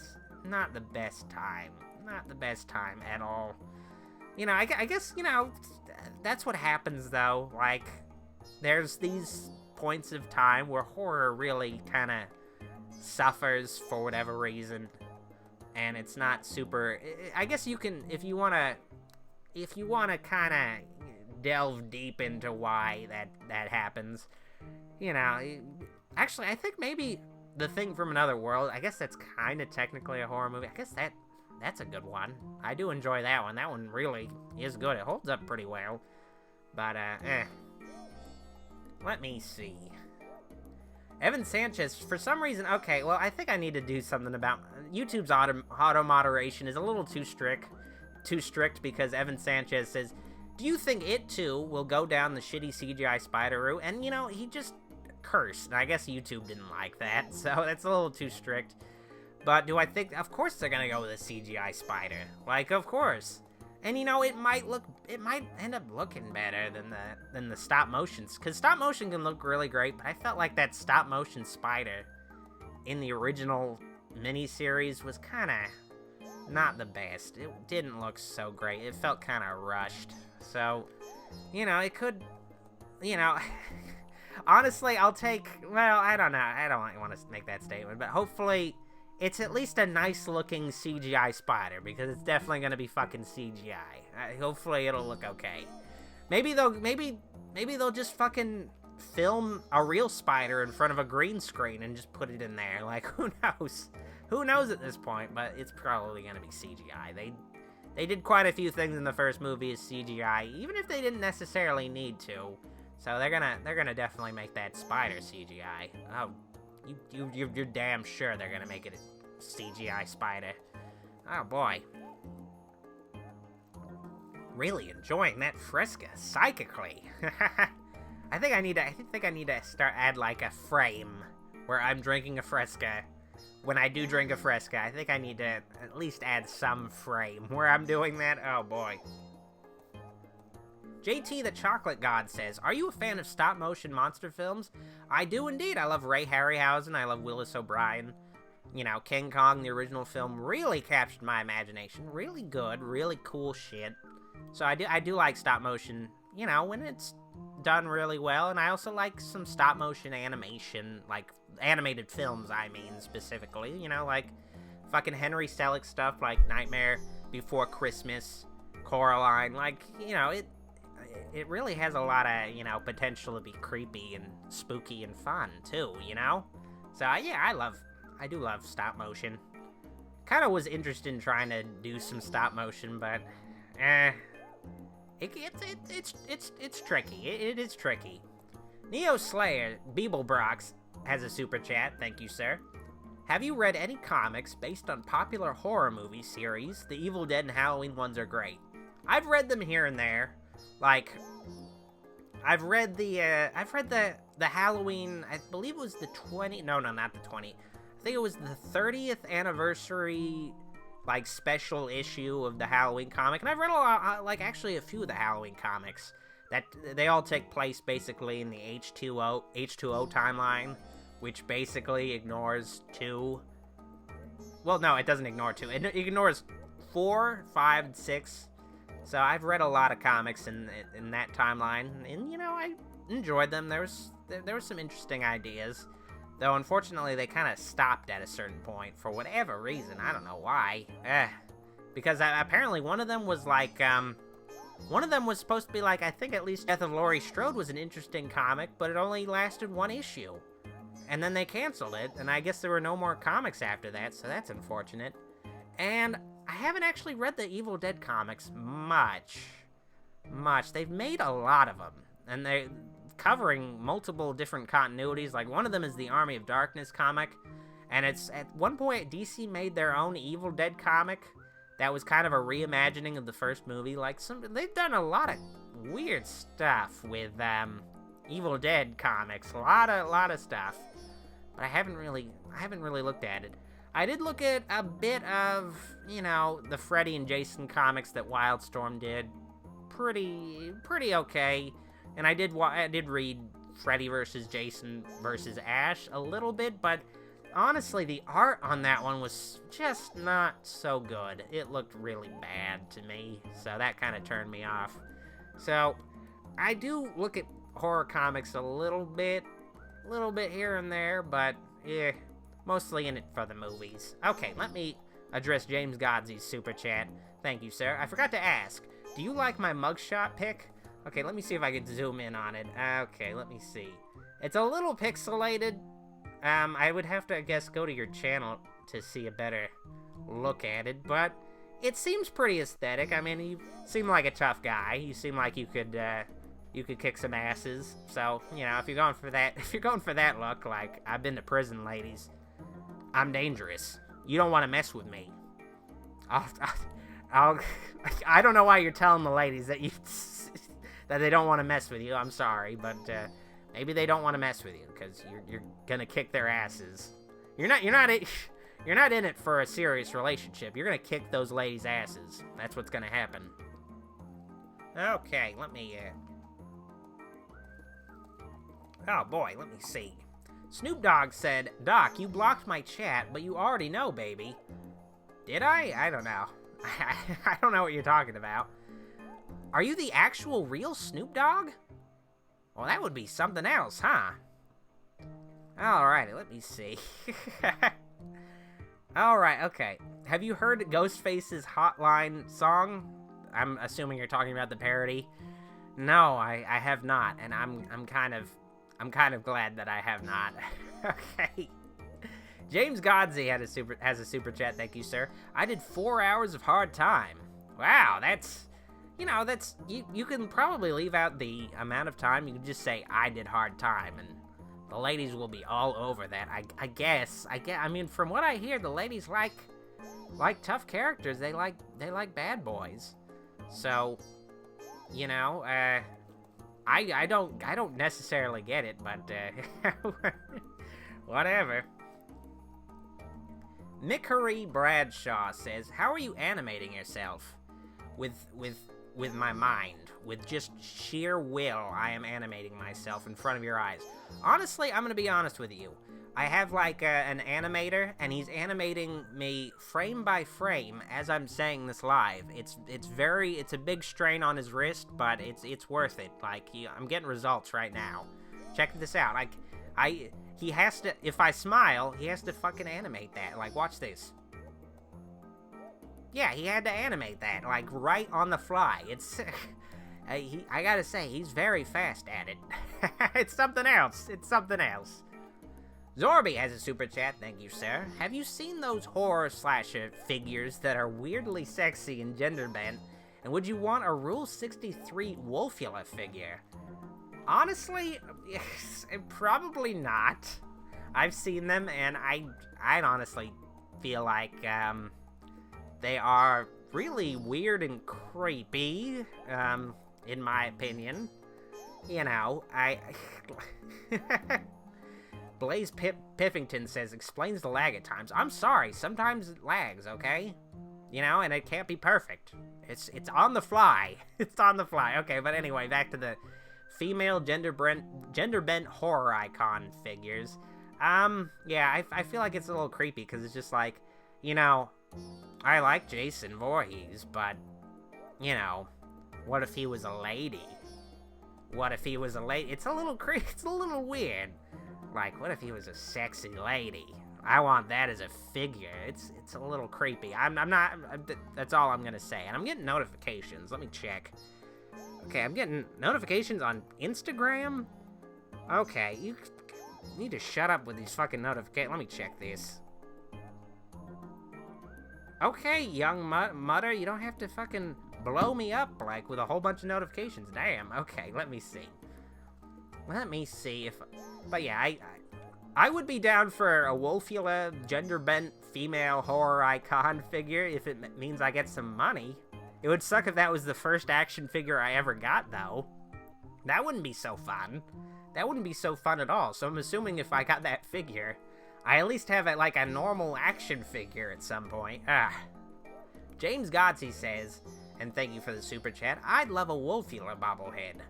A: not the best time. Not the best time at all. I guess, that's what happens, though. Like, there's these points of time where horror really kind of suffers for whatever reason, and it's not super. I guess you can, if you want to kind of delve deep into why that happens. Actually, I think maybe The Thing from Another World, I guess that's kind of technically a horror movie. I guess that's a good one. I do enjoy that one. That one really is good. It holds up pretty well. But, let me see. Evan Sanchez, for some reason, okay, well, I think I need to do something about YouTube's auto moderation is a little too strict because Evan Sanchez says, do you think It Too will go down the shitty CGI spider route? And, he just cursed, and I guess YouTube didn't like that, so that's a little too strict. But do I think, of course they're gonna go with a CGI spider. Like, of course. And it might end up looking better than the stop motions, because stop motion can look really great, but I felt like that stop motion spider in the original miniseries was kind of not the best. It didn't look so great. It felt kind of rushed. So, it could, honestly, I'll take, well, I don't know. I don't want to make that statement, but hopefully it's at least a nice-looking CGI spider, because it's definitely going to be fucking CGI. Hopefully it'll look okay. Maybe they'll just fucking film a real spider in front of a green screen and just put it in there. Like, who knows? Who knows at this point, but it's probably going to be CGI. They did quite a few things in the first movie as CGI, even if they didn't necessarily need to. So they're gonna definitely make that spider CGI. Oh, you're damn sure they're gonna make it a CGI spider. Oh boy. Really enjoying that Fresca psychically. I think I need to add like a frame where I'm drinking a Fresca. When I do drink a Fresca, I think I need to at least add some frame where I'm doing that. Oh boy. JT the Chocolate God says, are you a fan of stop-motion monster films? I do indeed. I love Ray Harryhausen. I love Willis O'Brien. King Kong, the original film, really captured my imagination. Really good, really cool shit. So I do like stop-motion, when it's done really well. And I also like some stop-motion animation, like animated films, I mean, specifically. Like fucking Henry Selick stuff like Nightmare Before Christmas, Coraline. Like, it really has a lot of, potential to be creepy and spooky and fun, too, So, yeah, I do love stop motion. Kind of was interested in trying to do some stop motion, but, it's tricky. It is tricky. Neo Slayer, Beeblebrox, has a super chat. Thank you, sir. Have you read any comics based on popular horror movie series? The Evil Dead and Halloween ones are great. I've read them here and there. Like, I've read the Halloween, I believe it was the 20, no, not the 20. I think it was the 30th anniversary, like, special issue of the Halloween comic. And I've read a lot, like, actually a few of the Halloween comics. That, they all take place basically in the H2O timeline, which basically ignores 2. Well, no, it doesn't ignore 2. It ignores 4, 5, and 6. So I've read a lot of comics in that timeline, and I enjoyed them. There was some interesting ideas, though unfortunately they kind of stopped at a certain point for whatever reason. I don't know why. Because apparently one of them was like supposed to be like, I think at least Death of Laurie Strode was an interesting comic, but it only lasted 1 issue, and then they canceled it, and I guess there were no more comics after that. So that's unfortunate. And I haven't actually read the Evil Dead comics much. They've made a lot of them, and they're covering multiple different continuities. Like, one of them is the Army of Darkness comic, and it's, at one point, DC made their own Evil Dead comic that was kind of a reimagining of the first movie. Like, they've done a lot of weird stuff with Evil Dead comics, a lot of stuff, but I haven't really looked at it. I did look at a bit of, the Freddy and Jason comics that Wildstorm did. Pretty okay. And I did read Freddy vs. Jason vs. Ash a little bit, but honestly, the art on that one was just not so good. It looked really bad to me, so that kind of turned me off. So, I do look at horror comics a little bit here and there, but, mostly in it for the movies. Okay, let me address James Godsey's super chat. Thank you, sir. I forgot to ask, do you like my mugshot pic? Okay, let me see if I can zoom in on it. Okay, let me see. It's a little pixelated. I would have to, I guess, go to your channel to see a better look at it, but it seems pretty aesthetic. I mean, you seem like a tough guy. You seem like you could kick some asses. So, if you're going for that look, like, I've been to prison, ladies. I'm dangerous. You don't want to mess with me. I don't know why you're telling the ladies that that they don't want to mess with you. I'm sorry, but maybe they don't want to mess with you because you're gonna kick their asses. You're not in it for a serious relationship. You're gonna kick those ladies' asses. That's what's gonna happen. Okay, let me, Oh boy, let me see. Snoop Dogg said, Doc, you blocked my chat, but you already know, baby. Did I? I don't know. I don't know what you're talking about. Are you the actual real Snoop Dogg? Well, that would be something else, huh? Alrighty, let me see. Alright, okay. Have you heard Ghostface's Hotline song? I'm assuming you're talking about the parody. No, I have not, and I'm kind of glad that I have not. Okay. James Godsey has a super chat. Thank you, sir. I did 4 hours of hard time. Wow, that's you can probably leave out the amount of time. You can just say I did hard time, and the ladies will be all over that. I guess. I mean, from what I hear, the ladies like tough characters. They like bad boys. So, I don't necessarily get it, but whatever. Mickery Bradshaw says, "How are you animating yourself?" With my mind, with just sheer will, I am animating myself in front of your eyes. Honestly, I'm gonna be honest with you. I have like an animator, and he's animating me frame by frame as I'm saying this live. It's a big strain on his wrist, but it's worth it. Like, I'm getting results right now. Check this out. He has to, if I smile, he has to fucking animate that. Like, watch this. Yeah, he had to animate that, like, right on the fly. It's, I gotta say, he's very fast at it. It's something else. Zorby has a super chat, thank you, sir. Have you seen those horror slasher figures that are weirdly sexy and gender bent? And would you want a Rule 63 Wolfula figure? Honestly, probably not. I've seen them, and I'd honestly feel like, they are really weird and creepy, in my opinion. Blaze Piffington says, explains the lag at times. I'm sorry, sometimes it lags, okay? And it can't be perfect. It's on the fly. It's on the fly. Okay, but anyway, back to the female gender-bent horror icon figures. Yeah, I feel like it's a little creepy, because it's just like, I like Jason Voorhees, but, what if he was a lady? It's a little creepy. It's a little weird. Like, what if he was a sexy lady? I want that as a figure. It's a little creepy. That's all I'm gonna say. And I'm getting notifications. Let me check. Okay, I'm getting notifications on Instagram? Okay, you need to shut up with these fucking notifications. Let me check this. Okay, young Mutter, you don't have to fucking blow me up, like, with a whole bunch of notifications. Damn, okay, let me see. But yeah, I would be down for a Wolfula gender-bent female horror icon figure if it means I get some money. It would suck if that was the first action figure I ever got, though. That wouldn't be so fun. That wouldn't be so fun at all, so I'm assuming if I got that figure, I at least have like a normal action figure at some point. James Godsey says, and thank you for the super chat, I'd love a Wolfula bobblehead.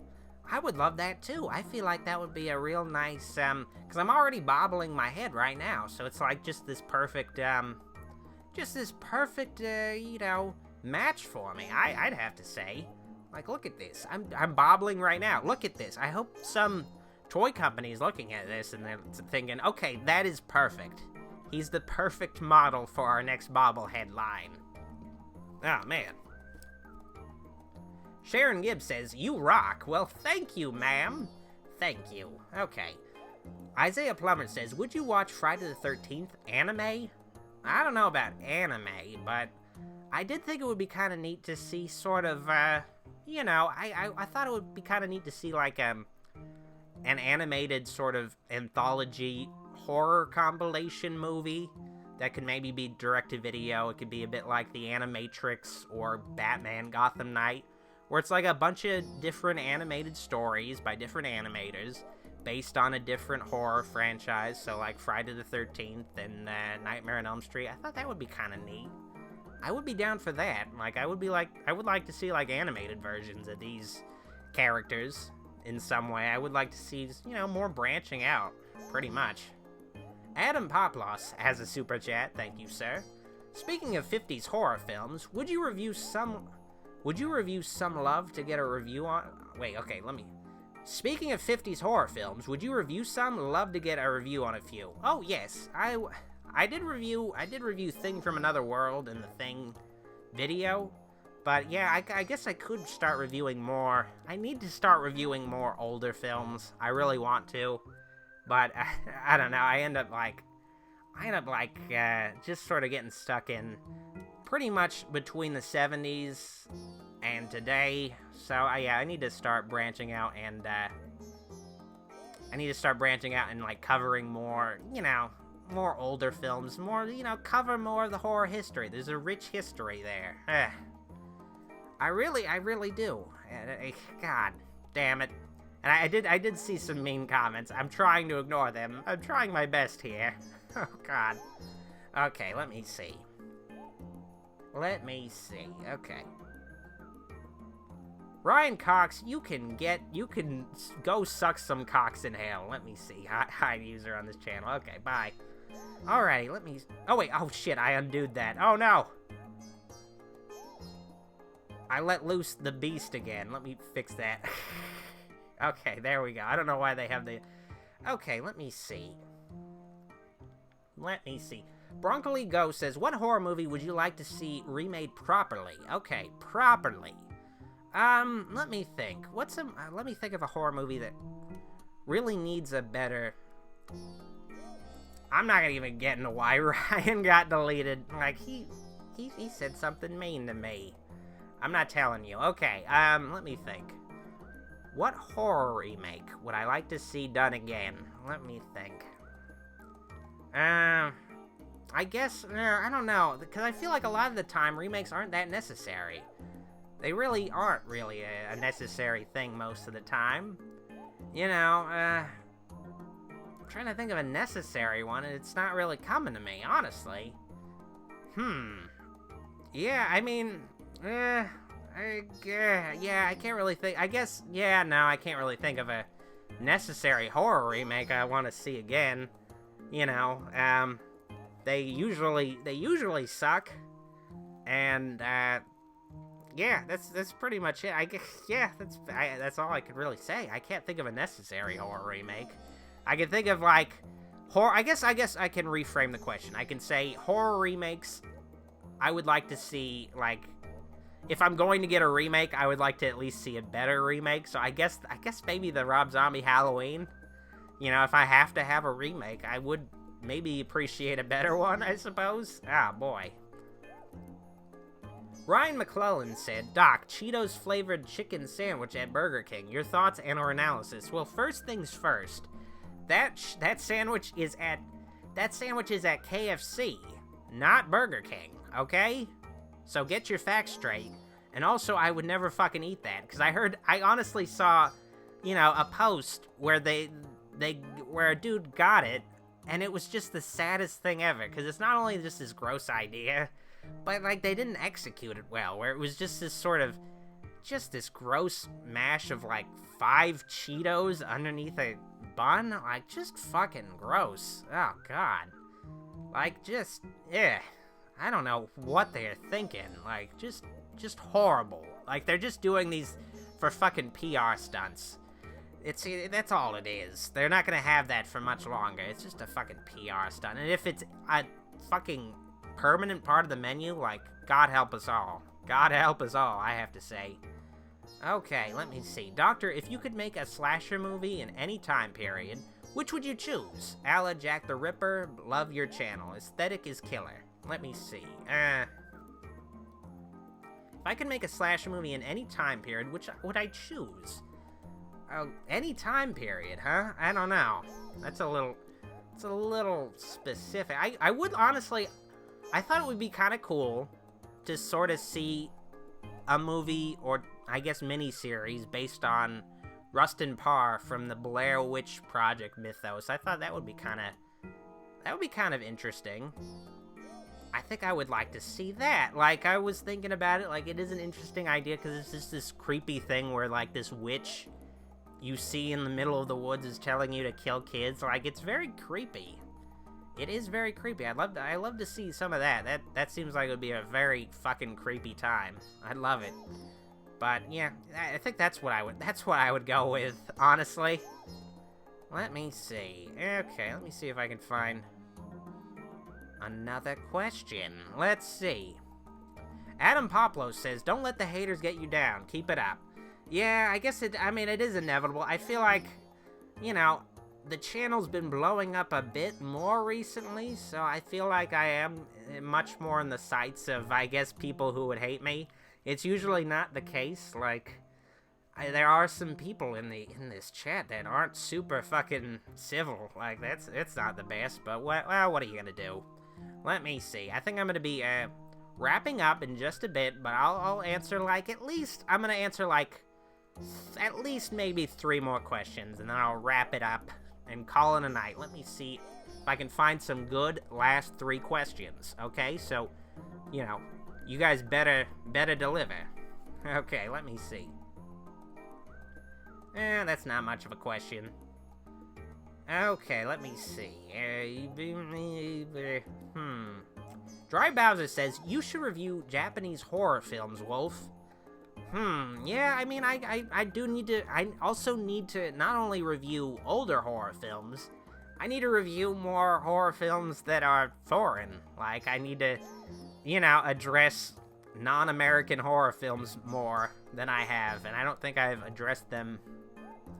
A: I would love that too. I feel like that would be a real nice, because I'm already bobbling my head right now, so it's like just this perfect, match for me, I'd have to say. Like, look at this. I'm bobbling right now. Look at this. I hope some toy company is looking at this and they're thinking, okay, that is perfect. He's the perfect model for our next bobblehead line. Oh, man. Sharon Gibbs says, you rock. Well, thank you, ma'am. Thank you. Okay. Isaiah Plummer says, would you watch Friday the 13th anime? I don't know about anime, but I did think it would be kind of neat to see sort of, I thought it would be kind of neat to see, like, an animated sort of anthology horror compilation movie that could maybe be direct-to-video. It could be a bit like The Animatrix or Batman Gotham Knight, where it's like a bunch of different animated stories by different animators based on a different horror franchise, so like Friday the 13th and Nightmare on Elm Street. I thought that would be kind of neat. I would be down for that. Like, I would like to see, like, animated versions of these characters in some way. I would like to see, more branching out, pretty much. Adam Poplos has a super chat. Thank you, sir. Speaking of 50s horror films, would you review some Love to get a review on? Wait, okay, Speaking of 50s horror films, would you review some? Love to get a review on a few. Oh, yes. I did review Thing from Another World in the Thing video. But yeah, I guess I could start reviewing more. I need to start reviewing more older films. I really want to. But I don't know. I end up just sort of getting stuck in pretty much between the 70s and today. So yeah, I need to start branching out and like covering more, more older films, more, cover more of the horror history. There's a rich history there. I really do. God damn it. And I did see some mean comments. I'm trying to ignore them. I'm trying my best here. Oh, God. Okay, let me see. Okay. Ryan Cox, you can go suck some cocks in hell. Let me see. Hi, user on this channel. Okay, bye. Alrighty, oh, wait. Oh, shit, I undid that. Oh, no. I let loose the beast again. Let me fix that. Okay, there we go. I don't know why they have the... Okay, let me see. Broccoli Go says, what horror movie would you like to see remade properly? Okay, properly. Let me think. Let me think of a horror movie that really needs a better... I'm not gonna even get into why Ryan got deleted. Like, he said something mean to me. I'm not telling you. Okay, let me think. What horror remake would I like to see done again? Let me think. I guess, I don't know, because I feel like a lot of the time remakes aren't that necessary. They really aren't really a necessary thing most of the time. I'm trying to think of a necessary one, and it's not really coming to me, honestly. Yeah, I mean, I can't really think. I guess, no, I can't really think of a necessary horror remake I want to see again. They usually suck, and yeah, that's pretty much it. I guess, that's all I could really say. I can't think of a necessary horror remake. I can think of like horror. I guess I can reframe the question. I can say horror remakes. I would like to see, like, if I'm going to get a remake, I would like to at least see a better remake. So I guess maybe the Rob Zombie Halloween. If I have to have a remake, I would maybe appreciate a better one, I suppose. Ah, boy. Ryan McClellan said, Doc, Cheetos flavored chicken sandwich at Burger King. Your thoughts and or analysis? Well, first things first. That sandwich is at KFC, not Burger King, okay? So get your facts straight. And also, I would never fucking eat that, because I honestly saw, a post where where a dude got it, and it was just the saddest thing ever, because it's not only just this gross idea, but, like, they didn't execute it well, where it was just this sort of, this gross mash of, like, 5 Cheetos underneath a bun, like, just fucking gross. Oh, God. Like, I don't know what they're thinking. Like, just horrible. Like, they're just doing these for fucking PR stunts. That's all it is. They're not gonna have that for much longer. It's just a fucking PR stunt. And if it's a fucking permanent part of the menu, like, God help us all. God help us all, I have to say. Okay, let me see. Doctor, if you could make a slasher movie in any time period, which would you choose? A la Jack the Ripper, love your channel. Aesthetic is killer. Let me see. If I could make a slasher movie in any time period, which would I choose? Any time period, huh? I don't know. It's a little specific. I would honestly, I thought it would be kind of cool to sort of see a movie, or I guess mini-series, based on Rustin Parr from the Blair Witch Project mythos. I thought that would be kind of interesting. I think I would like to see that. Like, I was thinking about it, like, it is an interesting idea, because it's just this creepy thing where, like, this witch you see in the middle of the woods is telling you to kill kids. Like, it's very creepy. It is very creepy. I'd love to see some of that. That seems like it would be a very fucking creepy time. I'd love it. But yeah, I think that's what I would go with, honestly. Let me see. Okay, let me see if I can find another question. Let's see. Adam Poplo says, "Don't let the haters get you down. Keep it up." Yeah, I guess it is inevitable. I feel like, you know, the channel's been blowing up a bit more recently, so I feel like I am much more in the sights of, I guess, people who would hate me. It's usually not the case. Like, there are some people in this chat that aren't super fucking civil. Like, it's not the best, but what are you gonna do? Let me see. I think I'm gonna be wrapping up in just a bit, but I'll answer, like, I'm gonna answer, like, at least maybe 3 more questions, and then I'll wrap it up and call it a night. Let me see if I can find some good last 3 questions, okay? So, you know, you guys better deliver. Okay, let me see. That's not much of a question. Okay, let me see. Dry Bowser says, "You should review Japanese horror films, Wolf." Yeah, I mean, I do need to, I also need to not only review older horror films, I need to review more horror films that are foreign. Like, I need to, you know, address non-American horror films more than I have, and I don't think I've addressed them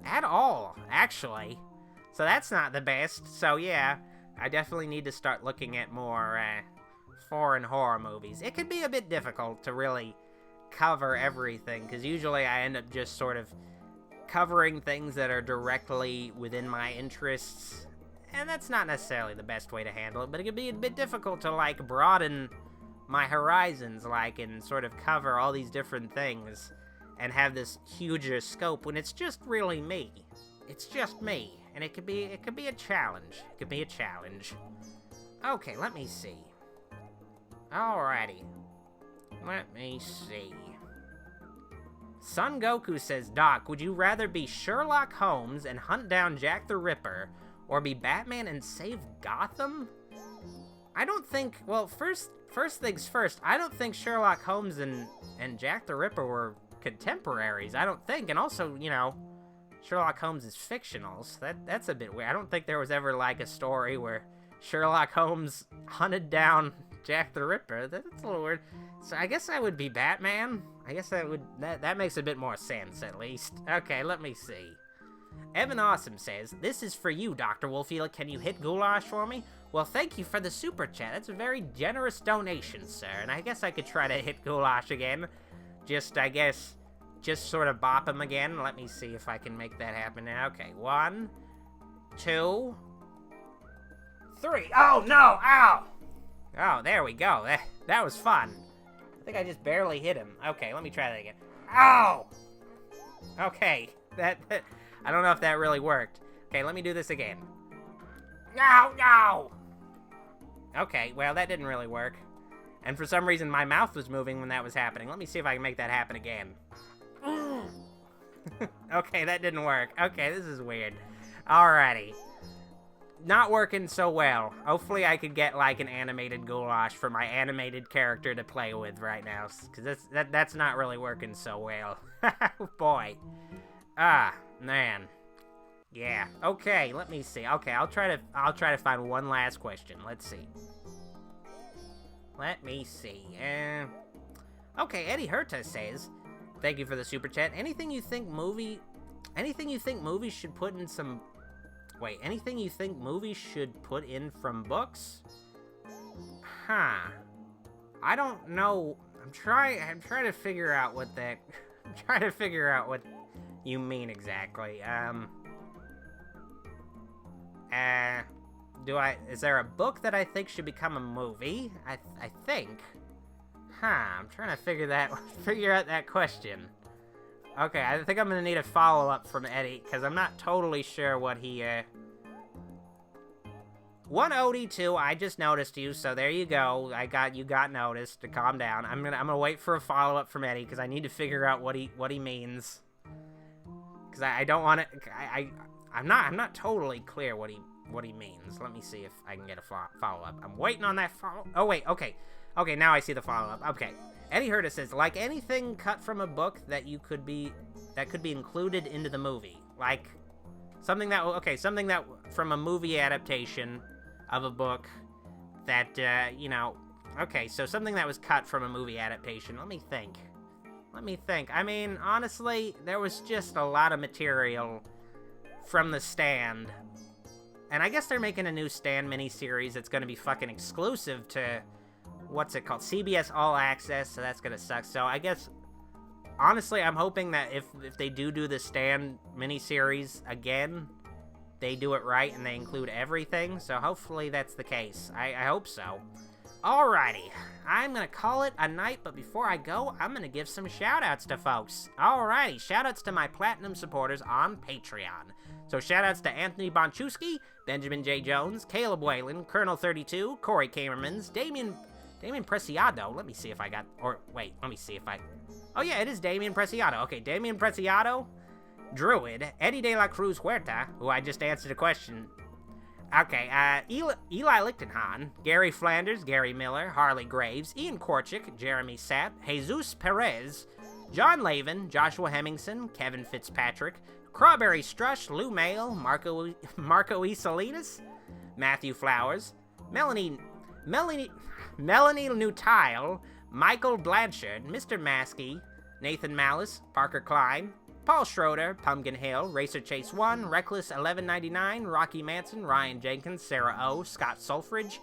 A: at all, actually. So that's not the best, so yeah, I definitely need to start looking at more, foreign horror movies. It could be a bit difficult to really cover everything, because usually I end up just sort of covering things that are directly within my interests, and that's not necessarily the best way to handle it, but it could be a bit difficult to, like, broaden my horizons, like, and sort of cover all these different things and have this huger scope when it's just really me. It's just me, and it could be a challenge. It could be a challenge. Okay, let me see. Alrighty. Let me see. Son Goku says, "Doc, would you rather be Sherlock Holmes and hunt down Jack the Ripper, or be Batman and save Gotham?" I don't think, well, first things first, I don't think Sherlock Holmes and Jack the Ripper were contemporaries, I don't think, and also, you know, Sherlock Holmes is fictional, so that's a bit weird. I don't think there was ever, like, a story where Sherlock Holmes hunted down Jack the Ripper. That's a little weird. So I guess I would be Batman. I guess that makes a bit more sense, at least. Okay, let me see. Evan Awesome says, "This is for you, Dr. Wolfield. Can you hit Goulash for me?" Well, thank you for the super chat. That's a very generous donation, sir. And I guess I could try to hit Goulash again. Just sort of bop him again. Let me see if I can make that happen now. Okay, 1, 2, 3. Oh, no! Ow! Oh, there we go. That was fun. I think I just barely hit him. Okay, let me try that again. Ow! Okay, I don't know if that really worked. Okay, let me do this again. No! Okay, well, that didn't really work. And for some reason, my mouth was moving when that was happening. Let me see if I can make that happen again. Okay, that didn't work. Okay, this is weird. Alrighty. Not working so well. Hopefully I could get, like, an animated Goulash for my animated character to play with right now, because that's not really working so well. Boy. Ah, man. Yeah. Okay, let me see. Okay, I'll try to find one last question. Let's see. Let me see. Okay, Eddie Herta says, "Thank you for the super chat. Anything you think movies should put in some... Wait, anything you think movies should put in from books?" Huh. I don't know. I'm trying to figure out what that... I'm trying to figure out what you mean exactly. Is there a book that I think should become a movie? I think. Huh, I'm trying to figure out that question. Okay, I think I'm gonna need a follow-up from Eddie, because I'm not totally sure what he, One OD2, I just noticed you, so there you go. You got noticed. To calm down. I'm gonna wait for a follow-up from Eddie, because I need to figure out what he means. Because I don't want to... I'm not totally clear what he means. Let me see if I can get a follow-up. I'm waiting on that follow... Oh, wait, okay. Okay, now I see the follow-up. Okay. Eddie Herta says, like anything cut from a book that could be included into the movie. Like, something that from a movie adaptation of a book that, okay, so something that was cut from a movie adaptation. Let me think. I mean, honestly, there was just a lot of material from The Stand. And I guess they're making a new Stand miniseries that's going to be fucking exclusive to, what's it called? CBS All Access, so that's going to suck. So I guess, honestly, I'm hoping that if they do the Stand miniseries again, they do it right and they include everything. So hopefully that's the case. I hope so. Alrighty, I'm gonna call it a night, but before I go, I'm gonna give some shoutouts to folks. Alrighty, shoutouts to my Platinum supporters on Patreon. So shoutouts to Anthony Bonchewski, Benjamin J. Jones, Caleb Whalen, Colonel 32, Corey Kamermans, Damian Preciado. Let me see if I got, oh yeah, it is Damian Preciado. Okay, Damian Preciado, Druid, Eddie De La Cruz Huerta, who I just answered a question. Okay, Eli Lichtenhahn, Gary Flanders, Gary Miller, Harley Graves, Ian Korchik, Jeremy Sapp, Jesus Perez, John Lavin, Joshua Hemmingson, Kevin Fitzpatrick, Crawberry Strush, Lou Mail, Marco E. Salinas, Matthew Flowers, Melanie Nutile, Michael Blanchard, Mr. Maskey, Nathan Malice, Parker Klein, Paul Schroeder, Pumpkin Hill, Racer Chase 1, Reckless 1199, Rocky Manson, Ryan Jenkins, Sarah O, Scott Sulfridge,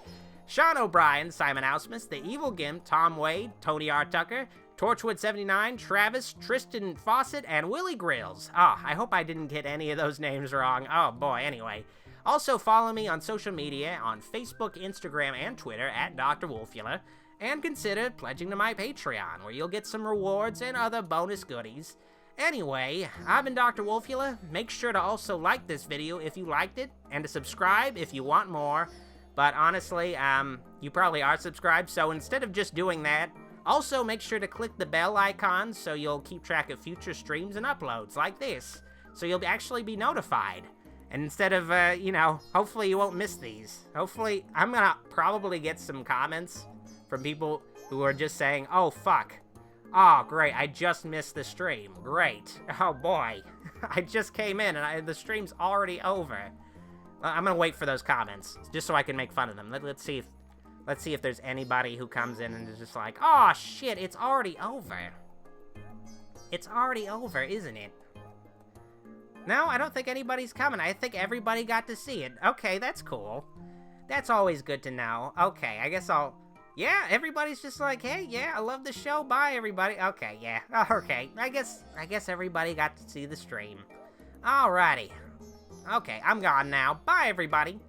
A: Sean O'Brien, Simon Ausmus, The Evil Gimp, Tom Wade, Tony R. Tucker, Torchwood 79, Travis, Tristan Fawcett, and Willie Grills. Oh, I hope I didn't get any of those names wrong. Oh boy, anyway. Also follow me on social media on Facebook, Instagram, and Twitter at Dr. Wolfula, and consider pledging to my Patreon, where you'll get some rewards and other bonus goodies. Anyway, I've been Dr. Wolfula. Make sure to also like this video if you liked it, and to subscribe if you want more. But honestly, you probably are subscribed, so instead of just doing that, also make sure to click the bell icon so you'll keep track of future streams and uploads like this, so you'll actually be notified. And instead of, hopefully you won't miss these. Hopefully, I'm gonna probably get some comments from people who are just saying, oh, fuck. Oh, great, I just missed the stream. Great. Oh, boy. I just came in, and the stream's already over. I'm gonna wait for those comments, just so I can make fun of them. Let's see if there's anybody who comes in and is just like, oh, shit, it's already over. It's already over, isn't it? No, I don't think anybody's coming. I think everybody got to see it. Okay, that's cool. That's always good to know. Okay, I guess yeah, everybody's just like, hey, yeah, I love the show. Bye, everybody. Okay, yeah. Okay, I guess everybody got to see the stream. Alrighty. Okay, I'm gone now. Bye, everybody.